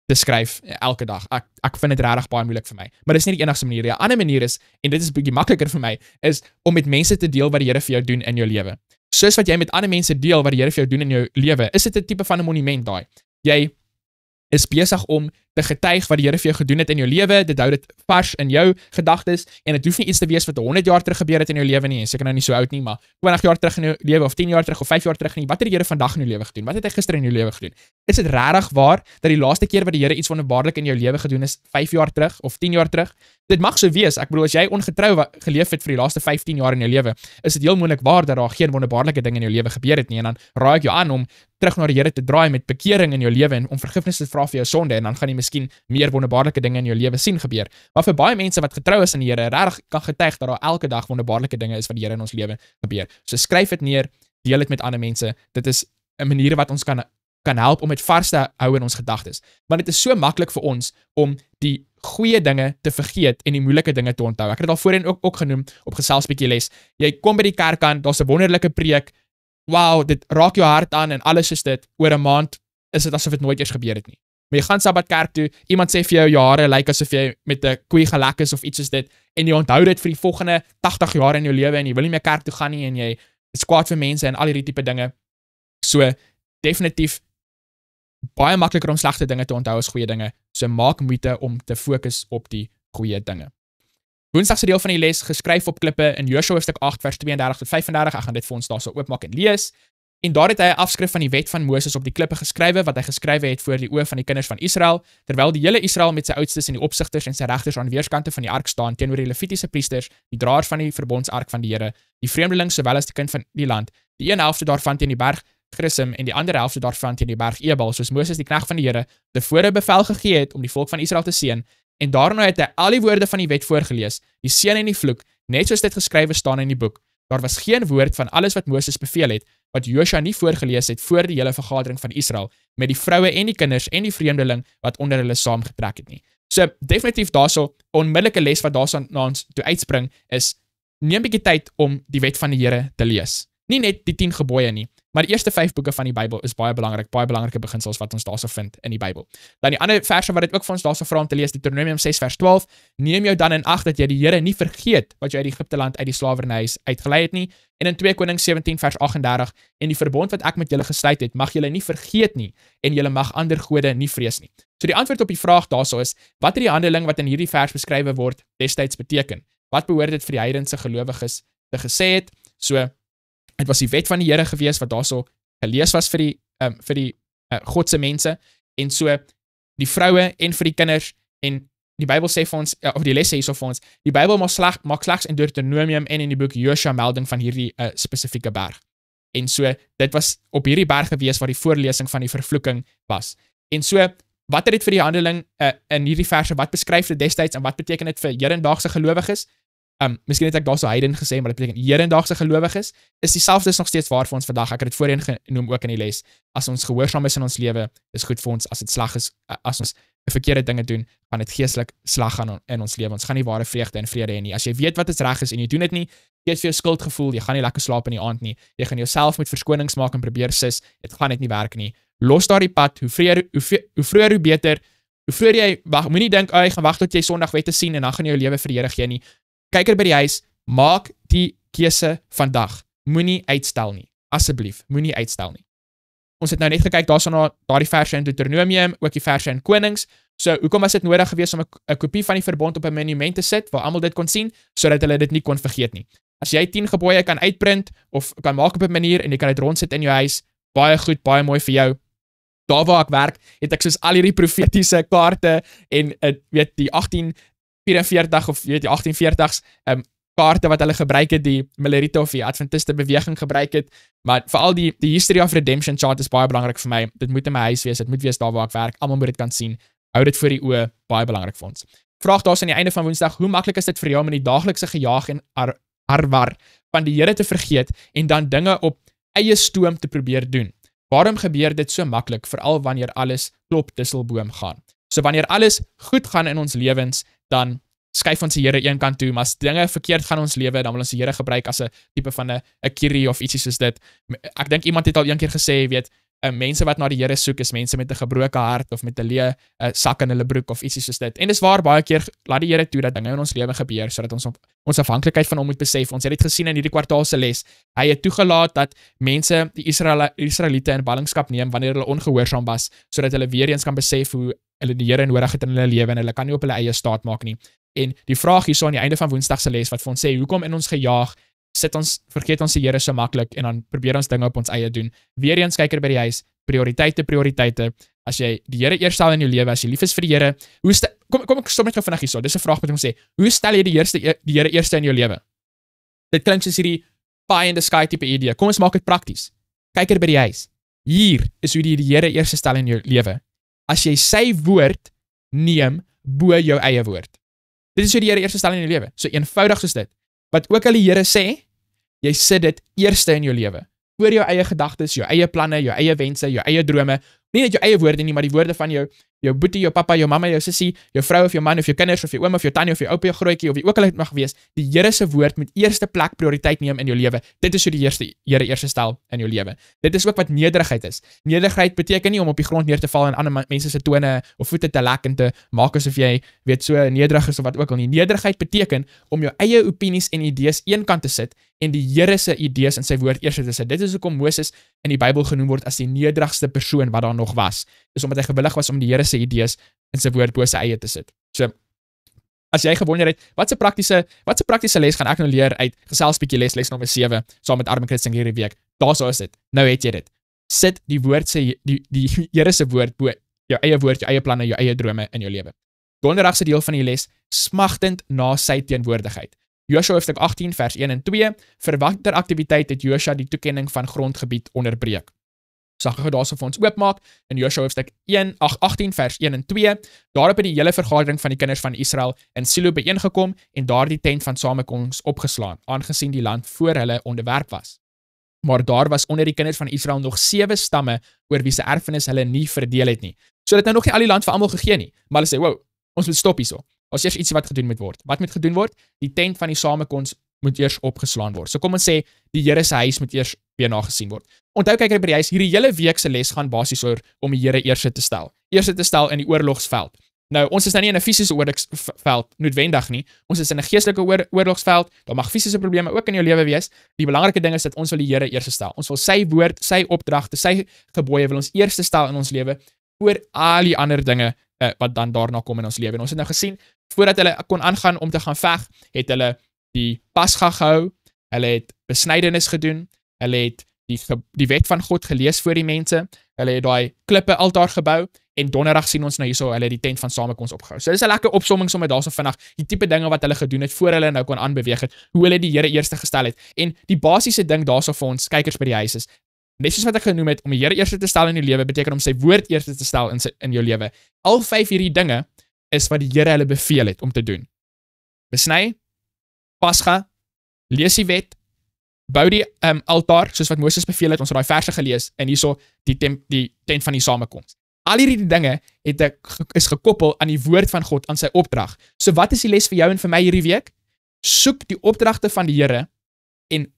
[SPEAKER 1] te skryf elke dag. Ek vind dit regtig baie moeilik vir my. Maar dis nie die enigste manier nie. 'n Ander manier is, en dit is bietjie makliker vir my, is om met mense te deel wat die Here vir jou doen in jou lewe. Soos wat jy met ander mense deel wat die Here vir jou doen in jou lewe, is dit 'n tipe van 'n monument daai. Jy is besig om te getuig wat die Here vir jou gedoen het in jou lewe, dit hou dit vars in jou gedagtes, en dit hoef nie iets te wees wat 100 jaar terug gebeur het in jou lewe nie, en seker nou nie so oud nie, maar 20 jaar terug in jou lewe, of 10 jaar terug, of 5 jaar terug nie, wat het die Here vandag in jou lewe gedoen? Wat het hy gister in jou lewe gedoen? Is dit regtig waar, dat die laaste keer wat die Here iets wonderbaarlik in jou lewe gedoen is, 5 jaar terug, of 10 jaar terug? Dit mag so wees, ek bedoel, as jy ongetrou geleef het vir die laaste 15 jaar in jou lewe, is dit heel moontlik waar dat daar geen wonderbaarlike ding in jou lewe gebeur het nie, en dan raai ek jou aan om terug na die Here te draai met bekering in jou lewe en om vergifnis te vra vir jou sonde, en dan gaan jy miskien meer wonderbaarlike dinge in jou lewe sien gebeur. Maar vir baie mense wat getrou is in die Here, regtig kan getuig dat daar elke dag wonderbaarlike dinge is wat die Here in ons lewe gebeur. So skryf dit neer, deel dit met ander mense. Dit is 'n manier wat ons kan help om dit vars te hou in ons gedagtes. Want dit is so maklik vir ons om die goeie dinge te vergeet en die moeilike dinge te onthou. Ek het dit al voorheen ook genoem op geselsbietjie les. Jy kom by die kerk aan, daar's 'n wonderlike preek. Wow, dit raak jou hart aan en alles is dit. Oor 'n maand is dit asof dit nooit eers gebeur het nie. Maar jy gaan Sabbat kerk toe, iemand sê vir jou jare lyk asof jy met 'n koei gelek is of iets soos dit, en jy onthou dit vir die volgende 80 jaar in jou lewe en jy wil nie meer kerk toe gaan nie en jy is kwaad vir mense en al hierdie tipe dinge. So definitief baie makliker om slegte dinge te onthou as goeie dinge. So maak moeite om te fokus op die goeie dinge. Woensdag se deel van die les geskryf op klippe in Josua hoofstuk 8 vers 32 tot 35. Ek gaan dit vir ons daarso oopmaak en lees. En daar het hy 'n afskrif van die wet van Moses op die klippe geskrywe wat hy geskrywe het voor die oë van die kinders van Israel, terwyl die hele Israel met sy oudstes en die opsigters en sy regters aan weerskante van die ark staan teenoor die Levitiese priesters, die draers van die verbondsark van die Here, die vreemdeling sowel as die kind van die land, die een helfte daarvan teen die berg Gerizim en die ander helfte daarvan teen die berg Ebal, soos Moses die knegt van die Here tevore bevel gegee het om die volk van Israel te seën. En daarna het hy al die woorde van die wet voorgelees, die seën en die vloek, net soos dit geskrywe staan in die boek. Daar was geen woord van alles wat Moses beveel het, wat Josua nie voorgelees het voor die hele vergadering van Israel, met die vroue en die kinders en die vreemdeling wat onder hulle saamgetrek het nie. So, definitief daarso, onmiddellike les wat daarso na ons toe uitspring, is, neem 'n bietjie tyd om die wet van die Here te lees. Nie net die 10 gebooie nie, maar die eerste 5 boeke van die Bybel is baie belangrike beginsels wat ons daarso vind in die Bybel. Dan die ander verse wat dit ook vir ons daarso vra om te lees, Deuteronomium 6 vers 12, neem jou dan in ag dat jy die Here nie vergeet wat jy uit Egipte land uit die slawernyhuis uitgelei het nie, en in 2 Konings 17 vers 38, en die verbond wat ek met julle gesluit het, mag julle nie vergeet nie, en julle mag ander gode nie vrees nie. So die antwoord op die vraag daarso is, wat het die handeling wat in hierdie vers beskrywe word destyds beteken? Wat behoort dit vir die heidense gelowiges te gesê het? So, dit was die wet van die Here gewees wat daarso gelees was vir die Godse mense, en so die vroue en vir die kinders, en die Bybel sê vir ons, of die les sê hierso vir ons, die Bybel maak slegs in Deuteronomium en in die boek Josua melding van hierdie spesifieke berg. En so, dit was op hierdie berg gewees waar die voorlesing van die vervloeking was. En so, wat het dit vir die handeling in hierdie verse, wat beskryf dit destyds en wat beteken dit vir hedendaagse gelowiges? Miskien het ek daar so heiden gesê, maar dit beteken hedendaagse gelowiges, is dieselfde is nog steeds waar vir ons vandag. Ek het dit voorheen genoem ook in die les. As ons gehoorsaam is in ons lewe, is goed vir ons. As dit sleg is, as ons verkeerde dinge doen, gaan dit geestelik slag gaan in ons lewe. Ons gaan nie ware vreugde en vrede hê nie. As jy weet wat is reg is en jy doen dit nie, jy het vir jou skuldgevoel, jy gaan nie lekker slaap in die aand nie. Jy gaan jouself met verskonings maak en probeer sis, dit gaan net nie werk nie. Los daardie pad, hoe vroeër hoe beter. Hoe vroeër jy moenie dink, ek gaan wag tot jy Sondag wette sien en dan gaan jy jou lewe vir die Here gee nie. Kyk by die huis, maak die keuse vandag. Moenie uitstel nie. Asseblief, moenie uitstel nie. Ons het nou net gekyk daarso na daardie verse in Deuteronomium, ook die verse in Konings. So, hoekom was dit nodig geweest om 'n kopie van die verbond op 'n monument te sit waar almal dit kon sien, sodat hulle dit nie kon vergeet nie. As jy 10 gebooie kan uitprint of kan maak op 'n manier en jy kan dit rondsit in jou huis, baie goed, baie mooi vir jou. Daar waar ek werk, het ek soos al hierdie profetiese kaarte en weet die 1844 of weet die 1840s kaarte wat hulle gebruik het, die Millerite of die Adventiste beweging gebruik het, maar veral die History of Redemption chart is baie belangrik vir my. Dit moet in my huis wees, dit moet wees daar waar ek werk, almal moet dit kan sien. Hou dit voor die oë, baie belangrik vir ons. Vraag daar aan die einde van Woensdag, hoe maklik is dit vir jou om in die daaglikse gejaag en harwar van die Here te vergeet en dan dinge op eie stoom te probeer doen? Waarom gebeur dit so maklik, veral wanneer alles klop disselboom gaan? So wanneer alles goed gaan in ons lewens, dan skuif ons die Here een kant toe, maar as dinge verkeerd gaan in ons lewe, dan wil ons die Here gebruik as 'n tipe van 'n Kyrie of ietsie soos dit. Ek dink iemand het al een keer gesê, weet, mense wat na die Here soek is mense met 'n gebroke hart of met 'n leë sak in hulle broek of ietsie soos dit. En dis waar baie keer laat die Here toe dat dinge in ons lewe gebeur sodat ons afhanklikheid van hom moet besef. Ons het dit gesien in hierdie kwartaal se les. Hy het toegelaat dat mense die Israeliete in ballingskap neem wanneer hulle ongehoorsaam was, sodat hulle weer eens kan besef hoe hulle die Here nodig het in hulle lewe en hulle kan nie op hulle eie staat maak nie. En die vraag hierso aan die einde van Woensdag se les wat vir ons sê, hoekom in ons gejaag vergeet ons die Here so maklik en dan probeer ons dinge op ons eie doen. Weer eens kyk by die huis, prioriteite. As jy die Here eers stel in jou lewe, as jy lief is vir die Here, kom ek stop net gou vinnig hierso. Dis 'n vraag wat ek moet sê. Hoe stel jy die Here eerste in jou lewe? Dit klink soos hierdie pie in the sky tipe idee. Kom ons maak dit prakties. Kyk by die huis. Hier is hoe jy die Here eerste stel in jou lewe. As jy sy woord neem bo jou eie woord. Dit is hoe die Here eerste stel in jou lewe. So eenvoudig soos dit. Wat ook al die Here sê, jy sit dit eerste in jou lewe. Voor jou eie gedagtes, jou eie planne, jou eie wense, jou eie drome. Nie net jou eie woorde nie, maar die woorde van jou boetie, jou pappa, jou mamma, jou sussie, jou vrou of jou man of jou kinders of jou oom of jou tannie of jou oupa, jou grootjie of wie ook al dit mag wees. Die Here se woord moet eerste plek prioriteit neem in jou lewe. Dit is hoe die Here eerste stel in jou lewe. Dit is ook wat nederigheid is. Nederigheid beteken nie om op die grond neer te val en ander mense se tone of voete te lek en te maak asof jy weet so nederig is of wat ook al nie. Nederigheid beteken om jou eie opinies en idees eenkant te sit en die Here se idees in sy woord eerste te sit. Dit is hoekom Moses in die Bybel genoem word as die nederigste persoon wat daar nog was. Dis omdat hy gewillig was om die Here se idees in sy woord bo sy eie te sit. So, as jy gewonder het, wat 'n praktiese les gaan ek nou leer uit gesels bietjie les nommer 7, saam met Armin Kritzing hierdie week. Daarso is dit. Nou het jy dit. Sit die woord se die Here se woord bo jou eie woord, jou eie planne, jou eie drome in jou lewe. Donderdag se deel van die les, smagtend na sy teenwoordigheid. Joshua hoofstuk 18 vers 1 en 2, vir watter aktiwiteit het Joshua die toekenning van grondgebied onderbreek? So ek gaan daarso vir ons oopmaak in Joshua hoofstuk 18 vers 1 en 2. Daarop het die hele vergadering van die kinders van Israel in Silo byeengekom en daar die tent van samekoms opgeslaan, aangesien die land voor hulle onderwerp was. Maar daar was onder die kinders van Israel nog 7 stamme oor wie se erfenis hulle nie verdeel het nie. So dit nou nog nie al die land vir almal gegee nie, maar hulle sê, "Wow, ons moet stop hierso. Ons eers iets wat gedoen moet word." Wat moet gedoen word? Die tent van die samekoms moet eers opgeslaan word. So kom ons sê, die Here se huis moet eers weer nagesien word. Onthou kyk by die huis, hierdie hele week se les gaan basies oor om die Here eerste te stel in die oorlogsveld. Nou, ons is nou nie in 'n fisiese oorlogsveld noodwendig nie. Ons is in 'n geestelike oorlogsveld. Daar mag fisiese probleme ook in jou lewe wees. Die belangrike ding is dat ons wil die Here eerste stel. Ons wil sy woord, sy opdragte, sy gebooie wil ons eerste stel in ons lewe oor al die ander dinge wat dan daarna kom in ons lewe. En ons het nou gesien, voordat hulle kon aangaan om te gaan veg, het hulle die Pasga gehou, hulle het besnydenis gedoen, hulle het die wet van God gelees voor die mense, hulle het daai klippe altaar gebou, en donderdag sien ons nou hierso, hulle het die tent van samekoms opgehou. So dis 'n lekker opsomming sommer daarso vinnig, die tipe dinge wat hulle gedoen het, voor hulle nou kon aanbeweeg het, hoe hulle die Here eerste gestel het. En die basiese ding daarso vir ons, kykers by die huis is, net soos wat ek genoem het, om die Here eerste te stel in jou lewe, beteken om sy woord eerste te stel in jou lewe. Al 5 hierdie dinge is wat die Here hulle beveel het om te doen. Besny, Pasga, lees die wet, bou die altaar, soos wat Moses beveel het, ons het daai verse gelees, en hierso die tent van die samekoms. Al hierdie dinge is gekoppel aan die woord van God, aan sy opdrag. So wat is die les vir jou en vir my hierdie week? Soek die opdragte van die Here, en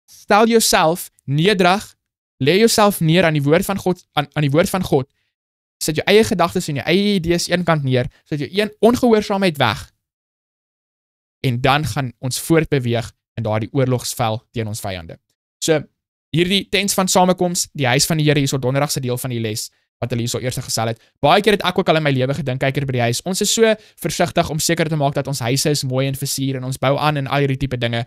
[SPEAKER 1] stel jouself nederig, lê jouself neer aan die woord van God, aan die woord van God, sit jou eie gedagtes en jou eie idees eenkant neer, sit jou ongehoorsaamheid weg, en dan gaan ons voortbeweeg in daardie oorlogsvel teen ons vyande. So, hierdie tents van samekoms, die huis van die Here, hierso donderdagse deel van die les, wat hulle hierso eers gesel het. Baie keer het ek ook al in my lewe gedink, kyk hier by die huis, ons is so versigtig om seker te maak dat ons huise is mooi en versier, en ons bou aan en al hierdie tipe dinge.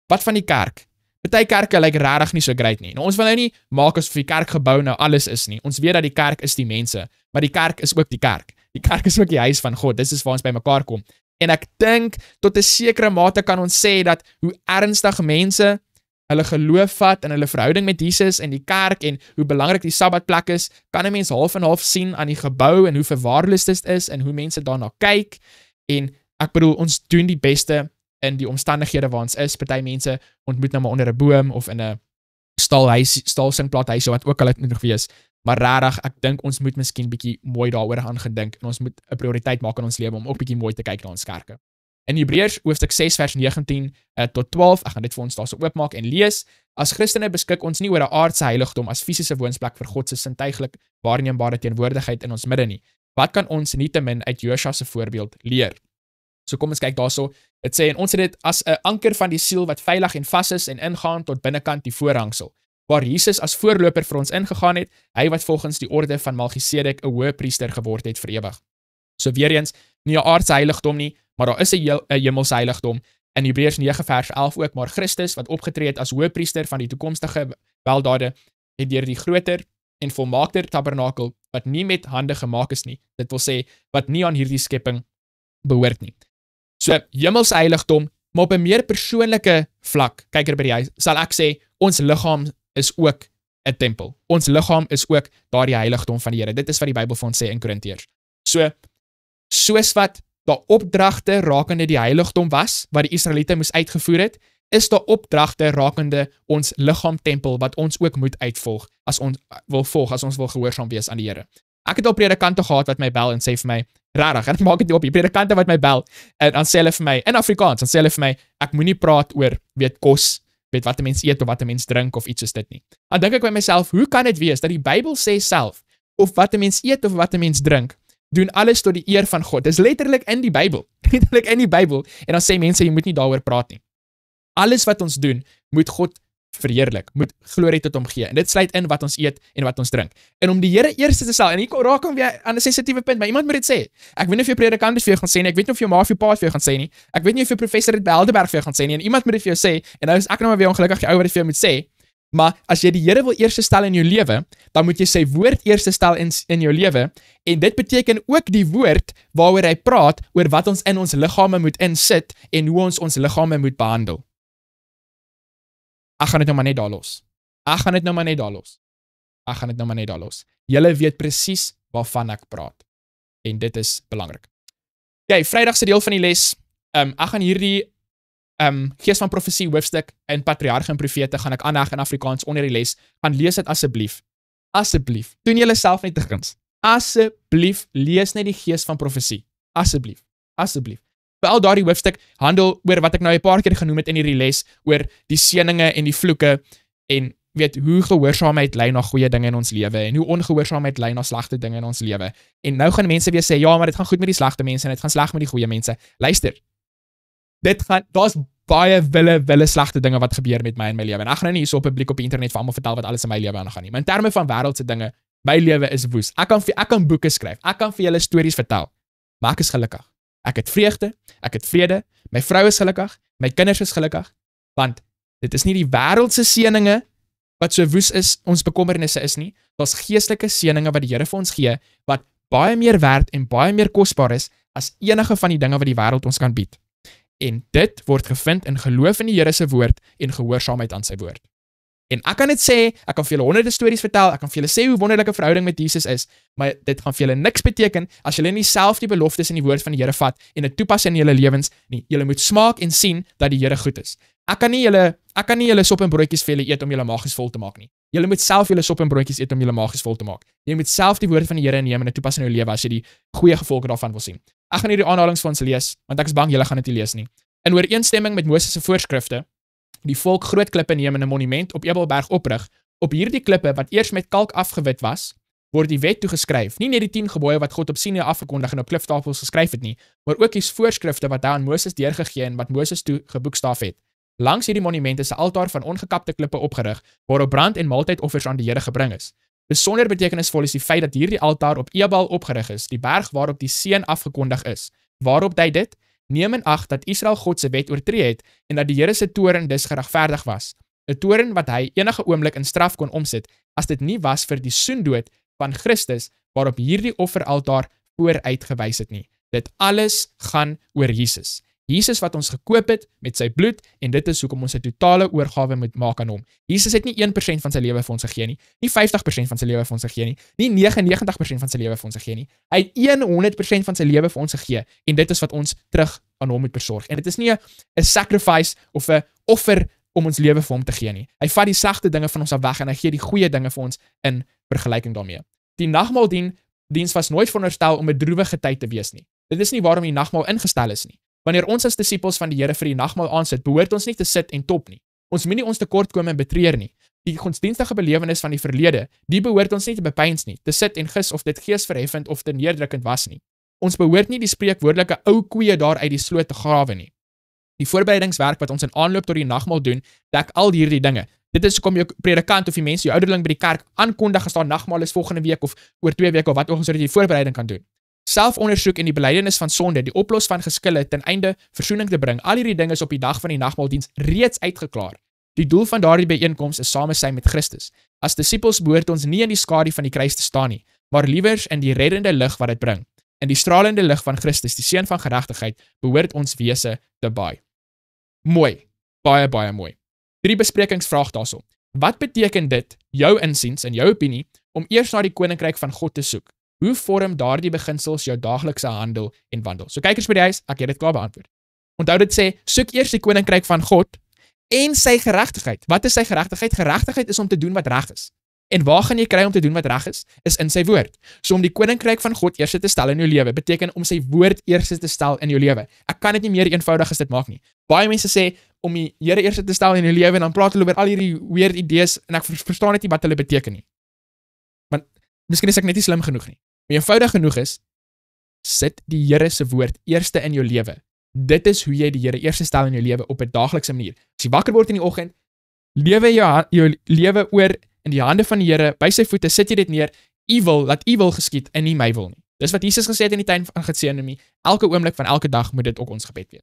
[SPEAKER 1] Wat van die kerk? Party kerke lyk regtig nie so great nie. Nou, ons wil nou nie maak asof die kerkgebou nou alles is nie. Ons weet dat die kerk is die mense, maar die kerk is ook die kerk. Die kerk is ook die huis van God. Dis is waar ons by mekaar kom. En ek dink, tot 'n sekere mate kan ons sê dat hoe ernstig mense hulle geloof vat en hulle verhouding met Jesus en die kerk en hoe belangrik die Sabbatplek is, kan 'n mens half en half sien aan die gebou en hoe verwaarloosd dit is en hoe mense daarna kyk. En ek bedoel, ons doen die beste in die omstandighede waar ons is. Party mense ontmoet nou maar onder 'n boom of in 'n stalsingplathuis, wat ook al dit moet wees. Maar rarig, ek dink ons moet miskien bietjie mooi daaroor gaan gedink en ons moet 'n prioriteit maak in ons lewe om ook bietjie mooi te kyk na ons kerke. In Hebreërs hoofstuk 6 vers 19 tot 12, ek gaan dit vir ons daarso oopmaak en lees. As Christene beskik ons nie oor 'n aardse heiligdom as fisiese woonsplek vir God se sintuiglik waarneembare teenwoordigheid in ons midde nie. Wat kan ons nietemin uit Josua se voorbeeld leer? So kom ons kyk daarso. Dit sê, en ons het dit as 'n anker van die siel wat veilig en vas is en ingaan tot binnekant die voorhangsel, waar Jesus as voorloper vir ons ingegaan het, hy wat volgens die orde van Melchisedek 'n hoëpriester geword het vir ewig. So weer eens, nie 'n aardse heiligdom nie, maar daar is 'n hemelse heiligdom. In Hebreërs 9 vers 11 ook, maar Christus wat opgetree het as hoëpriester van die toekomstige weldade, het deur die groter en volmaakter tabernakel wat nie met hande gemaak is nie, dit wil sê wat nie aan hierdie skepping behoort nie. So hemelse heiligdom, maar op 'n meer persoonlike vlak, kyk hier by die huis, sal ek sê ons liggaam is ook 'n tempel. Ons liggaam is ook daardie heiligdom van die Here. Dit is wat die Bybel vir ons sê in Korintiërs. So, soos wat daar opdragte rakende die heiligdom was, wat die Israeliete moes uitgevoer het, is daar opdragte rakende ons liggaamtempel, wat ons ook moet uitvolg, as ons wil gehoorsaam wees aan die Here. Ek het al predikante gehad wat my bel en sê vir my, rarig, en ek maak dit op, die predikante wat my bel, en dan sê hulle vir my, in Afrikaans, dan sê hulle vir my, ek moenie praat oor, kos, wat 'n mens eet of wat 'n mens drink of iets soos dit nie. Dan dink ek by myself, hoe kan dit wees dat die Bybel sê self, of wat 'n mens eet of wat 'n mens drink, doen alles tot die eer van God. Dis letterlik in die Bybel. Letterlik in die Bybel. En dan sê mense, jy moet nie daaroor praat nie. Alles wat ons doen, moet God verheerlik, moet glorie tot hom gee. En dit sluit in wat ons eet en wat ons drink. En om die Here eerste te stel, en hier raak hom weer aan 'n sensitiewe punt, maar iemand moet dit sê. Ek weet nie of jou predikant dit vir jou gaan sê nie, ek weet nie of jou ma of jou pa dit vir jou gaan sê nie, ek weet nie of jou professor dit by Helderberg vir jou gaan sê nie, en iemand moet dit vir jou sê, en nou is ek nou maar weer ongelukkig die ou wat dit vir jou moet sê, maar as jy die Here wil eerste stel in jou lewe, dan moet jy sy woord eerste stel in jou lewe, en dit beteken ook die woord waaroor hy praat, oor wat ons in ons liggame moet insit, en hoe ons liggame moet behandel. Ek gaan dit nou maar net daar los. Julle weet presies waarvan ek praat. En dit is belangrik. Okay, Vrydagse deel van die les. Ek gaan hierdie Gees van Profesie hoofstuk in Patriarge en Profete gaan ek aanheg in Afrikaans onder die les. Gaan lees dit asseblief. Asseblief. Doen julle self net te guns. Asseblief lees net die Gees van Profesie. Asseblief. Veral daardie hoofstuk handel oor wat ek nou 'n paar keer genoem het in hierdie les, oor die seëninge en die vloeke, en weet hoe gehoorsaamheid lei na goeie dinge in ons lewe, en hoe ongehoorsaamheid lei na slegte dinge in ons lewe. En nou gaan mense weer sê, ja, maar dit gaan goed met die slegte mense, en dit gaan sleg met die goeie mense. Luister, daar's baie wille slegte dinge wat gebeur met my in my lewe, en ek gaan nou nie hier so publiek op die internet vir almal vertel wat alles in my lewe aangaan nie, maar in terme van wêreldse dinge, my lewe is woes. Ek kan boeke skryf, ek kan vir julle stories vertel, maar ek is gelukkig. Ek het vreugde, ek het vrede, my vrou is gelukkig, my kinders is gelukkig, want dit is nie die wêreldse seëninge wat so woes is, ons bekommernisse is nie, daar's geestelike seëninge wat die Here vir ons gee, wat baie meer werd en baie meer kosbaar is, as enige van die dinge wat die wêreld ons kan bied. En dit word gevind in geloof in die Here se woord en gehoorsaamheid aan sy woord. En ek kan dit sê, ek kan vir julle honderde stories vertel, ek kan vir julle sê hoe wonderlike verhouding met Jesus is, maar dit gaan vir julle niks beteken as julle nie self die beloftes in die woord van die Here vat en dit toepas in julle lewens nie. Julle moet smaak en sien dat die Here goed is. Ek kan nie julle sop en broodjies vir julle eet om julle maagies vol te maak nie. Julle moet self julle sop en broodjies eet om julle maagies vol te maak. Jy moet self die woord van die Here neem en dit toepas in jou lewe as jy die goeie gevolge daarvan wil sien. Ek gaan hierdie aanhalings vir ons lees, want ek is bang julle gaan dit nie lees nie. In ooreenstemming met Moses se voorskrifte, die volk groot klippe neem en 'n monument op Ebelberg oprig. Op hierdie klippe wat eers met kalk afgewit was, word die wet toegeskryf. Nie net die 10 gebooie wat God op Sinai afgekondig en op kliftafels geskryf het nie, maar ook die voorskrifte wat hy aan Moses deurgegee en wat Moses toe geboekstaaf het. Langs hierdie monument is 'n altaar van ongekapte klippe opgerig, waarop brand- en maaltydoffers aan die Here gebring is. Besonder betekenisvol is die feit dat hierdie altaar op Ebal opgerig is, die berg waarop die seën afgekondig is. Waarop dui dit? Neem in ag dat Israel God se wet oortree het en dat die Here se toorn dus geregverdig was. 'n Toorn wat hy enige oomblik in straf kon omsit as dit nie was vir die soendood van Christus waarop hierdie offeraltaar vooruit gewys het nie. Dit alles gaan oor Jesus. Jesus wat ons gekoop het met sy bloed en dit is hoekom ons 'n totale oorgawe moet maak aan hom. Jesus het nie 1% van sy lewe vir ons gegee nie, nie 50% van sy lewe vir ons gegee nie, nie 99% van sy lewe vir ons gegee nie. Hy het 100% van sy lewe vir ons gegee en dit is wat ons terug aan hom moet besorg. En dit is nie 'n sacrifice of 'n offer om ons lewe vir hom te gee nie. Hy vat die slegte dinge van ons af weg en hy gee die goeie dinge vir ons in vergelyking daarmee. Die nagmaaldiens was nooit veronderstel om 'n droewige tyd te wees nie. Dit is nie waarom die nagmaal ingestel is nie. Wanneer ons as disippels van die Here vir die nagmaal aansit, behoort ons nie te sit en top nie. Ons moenie ons tekortkome en betreur nie. Die godsdienstige belewenis van die verlede, die behoort ons nie te bepeins nie, te sit en gis of dit geesverheffend of te neerdrukkend was nie. Ons behoort nie die spreekwoordelike ou koeie daar uit die sloot te grawe nie. Die voorbereidingswerk wat ons in aanloop tot die nagmaal doen, dek al hierdie dinge. Dit is hoekom jou predikant of die mense, jou ouderling by die kerk aankondig as daar nagmaal is volgende week of oor 2 weke of wat ook al sodat jy voorbereiding kan doen. Selfondersoek en die belydenis van sonde, die oplos van geskille ten einde versoening te bring, al hierdie dinge is op die dag van die nagmaaldiens reeds uitgeklaar. Die doel van daardie byeenkoms is samesyn met Christus. As disippels behoort ons nie in die skadu van die kruis te staan nie, maar liewers in die reddende lig wat dit bring. In die stralende lig van Christus, die seun van geregtigheid, behoort ons wese te baai. Mooi, baie baie mooi. 3 besprekingsvraag daarso. Wat beteken dit, jou insiens en jou opinie, om eers na die koninkryk van God te soek? Hoe vorm daardie beginsels jou daaglikse handel en wandel? So kykers by die huis, ek het dit klaar beantwoord. Onthou dit sê, soek eers die koninkryk van God en sy geregtigheid. Wat is sy geregtigheid? Geregtigheid is om te doen wat reg is. En waar gaan jy kry om te doen wat reg is? Is in sy woord. So om die koninkryk van God eers te stel in jou lewe, beteken om sy woord eers te stel in jou lewe. Ek kan dit nie meer eenvoudig as dit maak nie. Baie mense sê om die Here eers te stel in jou lewe en dan praat hulle oor al hierdie weird idees en ek verstaan net nie wat hulle beteken nie. Want miskien is ek net nie slim genoeg nie. Maar eenvoudig genoeg is, sit die Here se woord eerste in jou lewe. Dit is hoe jy die Here eerste stel in jou lewe op 'n daaglikse manier. As jy wakker word in die oggend, lewe jou lewe oor in die hande van die Here, by sy voete sit jy dit neer, laat evil geskied en nie my wil nie. Dis wat Jesus gesê het in die tuin van Getsemane. Elke oomblik van elke dag moet dit ook ons gebed wees.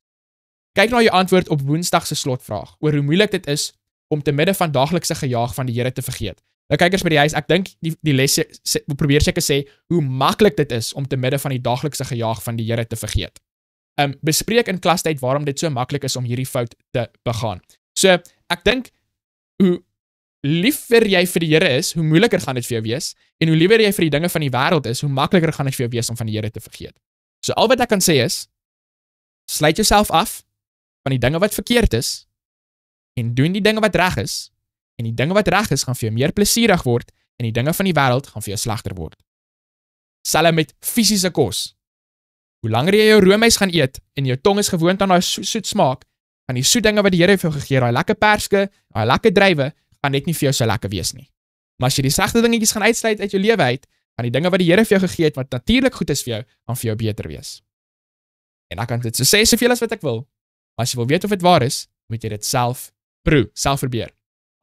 [SPEAKER 1] Kyk na jou antwoord op Woensdag se slotvraag oor hoe moeilik dit is om te midde van daaglikse gejaag van die Here te vergeet. Nou kykers by die huis, ek dink die les probeer seker sê hoe maklik dit is om te midde van die daaglikse gejaag van die Here te vergeet. Bespreek in klastyd waarom dit so maklik is om hierdie fout te begaan. So, ek dink hoe liever jy vir die Here is, hoe moeiliker gaan dit vir jou wees, en hoe liewer jy vir die dinge van die wêreld is, hoe makliker gaan dit vir jou wees om van die Here te vergeet. So al wat ek kan sê is, sluit jouself af van die dinge wat verkeerd is, en doen die dinge wat reg is, en die dinge wat reg is, gaan vir jou meer plesierig word, en die dinge van die wêreld gaan vir jou slegter word. Selfs met fisiese kos. Hoe langer jy jou roomys gaan eet, en jou tong is gewoond aan daai soet smaak, gaan die soet dinge wat die Here vir jou gegee het, daai lekker perske, daai lekker druiwe, gaan net nie vir jou so lekker wees nie. Maar as jy die slegte dingetjies gaan uitsluit uit jou lewe uit, gaan die dinge wat die Here vir jou gegee het, wat natuurlik goed is vir jou, gaan vir jou beter wees. En ek kan dit so sê soveel as wat ek wil, maar as jy wil weet of dit waar is, moet jy dit self proe, self probeer.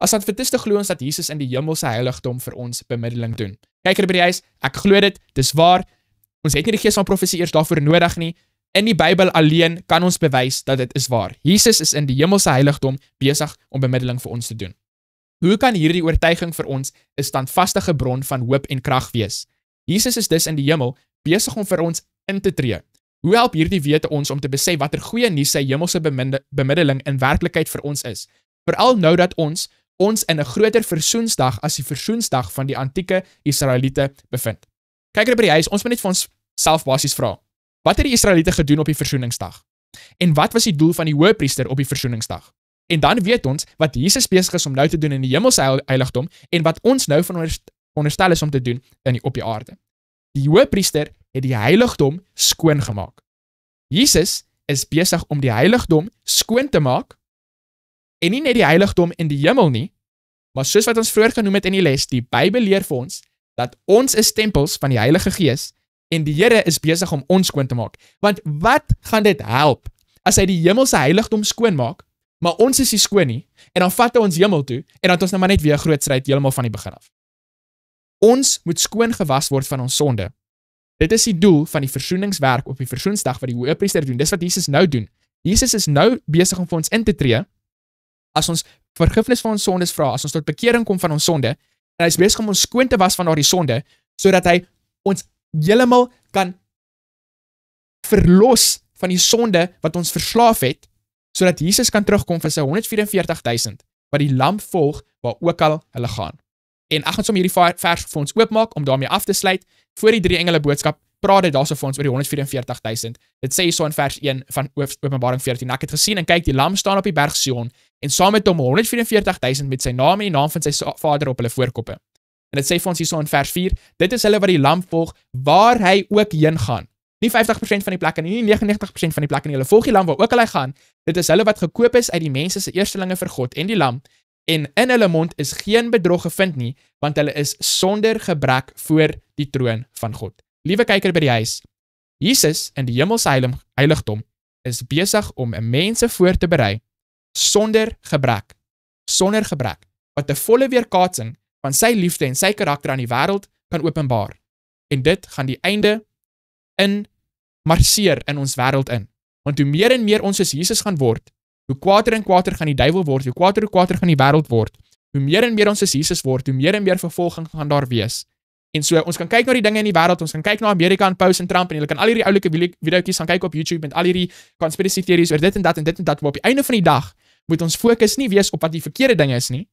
[SPEAKER 1] As Adventiste glo ons dat Jesus in die hemelse heiligdom vir ons bemiddeling doen. Kyker by die huis, ek glo dit, dis waar, ons het nie die gees van profesie eers daarvoor nodig nie, in die Bybel alleen kan ons bewys dat dit is waar. Jesus is in die hemelse heiligdom besig om bemiddeling vir ons te doen. Hoe kan hierdie oortuiging vir ons 'n standvastige bron van hoop en krag wees? Jesus is dus in die hemel besig om vir ons in te tree. Hoe help hierdie wete ons om te besef watter goeie nuus sy hemelse bemiddeling in werklikheid vir ons is? Veral nou dat ons ons in 'n groter versoensdag as die versoensdag van die antieke Israeliete bevind. Kyk by die huis, ons moet net vir ons self basies vra. Wat het die Israeliete gedoen op die versoeningsdag? En wat was die doel van die hoëpriester op die versoeningsdag? En dan weet ons wat Jesus besig is om nou te doen in die hemelse heiligdom en wat ons nou veronderstel is om te doen op die aarde. Die hoëpriester het die heiligdom skoon gemaak. Jesus is besig om die heiligdom skoon te maak en nie net die heiligdom in die hemel nie, maar soos wat ons vroeër genoem het in die les, die Bybel leer vir ons dat ons is tempels van die Heilige Gees en die Here is besig om ons skoon te maak. Want wat gaan dit help as hy die hemelse heiligdom skoon maak, maar ons is nie skoon nie, en dan vat hy ons hemel toe, en dan ons nou maar net weer groot stryd heeltemal van die begin af. Ons moet skoon gewas word van ons sonde. Dit is die doel van die versoeningswerk op die versoensdag wat die hoëpriester doen. Dis wat Jesus nou doen. Jesus is nou besig om vir ons in te tree, as ons vergifnis van ons sondes vra, as ons tot bekering kom van ons sonde, en hy is besig om ons skoon te was van daardie sonde, sodat hy ons heeltemal kan verlos van die sonde wat ons verslaaf het, sodat Jesus kan terugkom vir sy 144,000, wat die lam volg, waar ook al hulle gaan. En ek gaan sommer hierdie vers vir ons oopmaak, om daarmee af te sluit, voor die 3 engele boodskap, praat dit daarso vir ons oor die 144,000. Dit sê so in vers 1 van Openbaring 14, ek het gesien en kyk, die lam staan op die berg Sion, en saam met hom 144,000 met sy naam en die naam van sy vader op hulle voorkoppe. En dit sê vir ons hier so in vers 4, dit is hulle wat die lam volg, waar hy ook heen gaan. Nie 50% van die plekke nie, nie 99% van die plekke nie, hulle volg die lam waar ook al hy gaan, dit is hulle wat gekoop is uit die mense se eerstelinge vir God en die lam, en in hulle mond is geen bedrog gevind nie, want hulle is sonder gebrek voor die troon van God. Liewe kyker by die huis, Jesus in die hemelse heiligdom is besig om 'n mense voor te berei sonder gebrek, wat 'n volle weerkaatsing van sy liefde en sy karakter aan die wêreld kan openbaar. En dit gaan die einde in marseer in ons wêreld in. Want hoe meer en meer ons soos Jesus gaan word, hoe kwater en kwater gaan die duiwel word, hoe kwater gaan die wêreld word, hoe meer en meer ons soos Jesus word, hoe meer en meer vervolging gaan daar wees. En so, ons kan kyk na die dinge in die wêreld, ons kan kyk na Amerika en Pous en Trump, en julle kan al hierdie oulike videoetjies gaan kyk op YouTube, met al hierdie conspiracy theories oor dit en dat, maar op die einde van die dag, moet ons fokus nie wees op wat die verkeerde dinge is nie,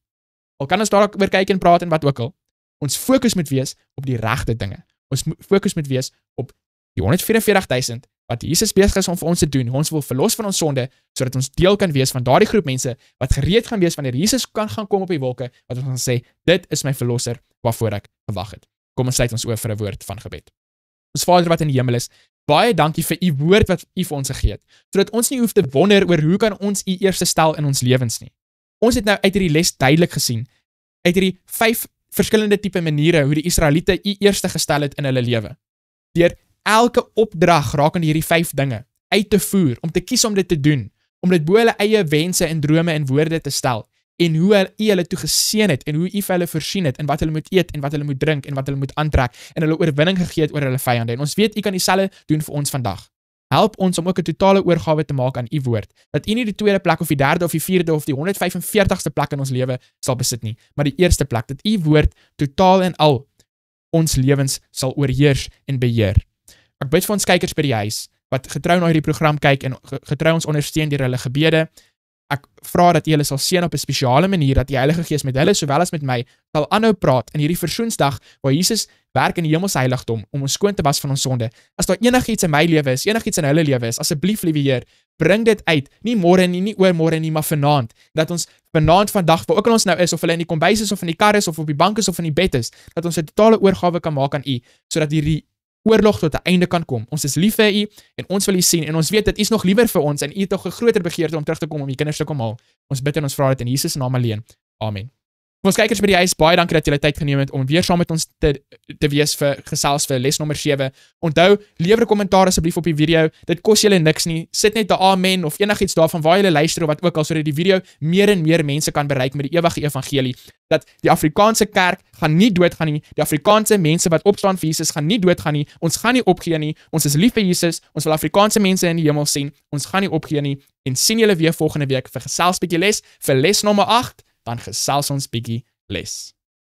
[SPEAKER 1] al kan ons daar oor kyk en praat en wat ook al, ons fokus moet wees op die regte dinge, ons fokus moet wees op die 144,000, wat Jesus besig is om vir ons te doen, ons wil verlos van ons sonde, sodat ons deel kan wees van daardie groep mense, wat gereed gaan wees wanneer Jesus kan gaan kom op die wolke, wat ons gaan sê, dit is my verlosser, waarvoor ek gewag het. Kom ons sluit ons oor vir 'n woord van gebed. Ons Vader wat in die hemel is, baie dankie vir u woord wat u vir ons gegee het, sodat ons nie hoef te wonder oor hoe kan ons u eerste stel in ons lewens nie. Ons het nou uit hierdie les duidelik gesien, uit hierdie 5 verskillende tipe maniere hoe die Israeliete u eerste gestel het in hulle lewe. Deur elke opdrag rakende hierdie 5 dinge uit te voer, om te kies om dit te doen, om dit bo hulle eie wense en drome en woorde te stel, en hoe u hulle toe geseën het, en hoe u vir hulle voorsien het, en wat hulle moet eet, en wat hulle moet drink, en wat hulle moet aantrek, en hulle oorwinning gegee het oor hulle vyande. En ons weet, u kan dieselfde doen vir ons vandag. Help ons om ook 'n totale oorgawe te maak aan u woord, dat u nie die tweede plek, of die derde, of die vierde, of die 145ste plek in ons lewe sal besit nie, maar die eerste plek, dat u woord totaal en al ons lewens sal oorheers en beheer. Ek bid vir ons kykers by die huis, wat getrou na hierdie program kyk, en getrou ons ondersteun deur hulle gebede. Ek vra dat u hulle sal seën op 'n spesiale manier, dat die Heilige Gees met hulle, sowel as met my, sal aanhou praat in hierdie versoensdag, waar Jesus werk in die hemelse heiligdom, om ons skoon te was van ons sonde. As daar enigiets in my lewe is, enigiets in hulle lewe is, asseblief, liewe Heer, bring dit uit, nie môre nie, nie oormôre nie, maar vanaand, dat ons vanaand vandag, waar ook al ons nou is, of hulle in die kombuis is, of in die kar is, of op die bank is, of in die bed is, dat ons 'n totale oorgawe kan maak aan u, sodat hierdie oorlog tot 'n einde kan kom. Ons is lief vir u, en ons wil u sien, en ons weet dat u is nog liewer vir ons, en u het nog 'n groter begeerte om terug te kom, om u kinders te kom haal. Ons bid en ons vra dit in Jesus se naam alleen. Amen. Ons kykers by die huis, baie dankie dat julle tyd geneem het om weer saam met ons te wees vir gesels vir les nommer 7. Onthou, lewer 'n kommentaar asseblief op die video. Dit kos julle niks nie. Sit net 'n amen of enigiets daarvan waar julle luister of wat ook al, sodat die video meer en meer mense kan bereik met die ewige evangelie. Dat die Afrikaanse kerk gaan nie doodgaan nie. Die Afrikaanse mense wat opstaan vir Jesus gaan nie doodgaan nie. Ons gaan nie opgee nie. Ons is lief vir Jesus. Ons wil Afrikaanse mense in die hemel sien. Ons gaan nie opgee nie. En sien julle weer volgende week vir gesels bietjie les, vir les nommer 8. Dan gesels ons bietjie les.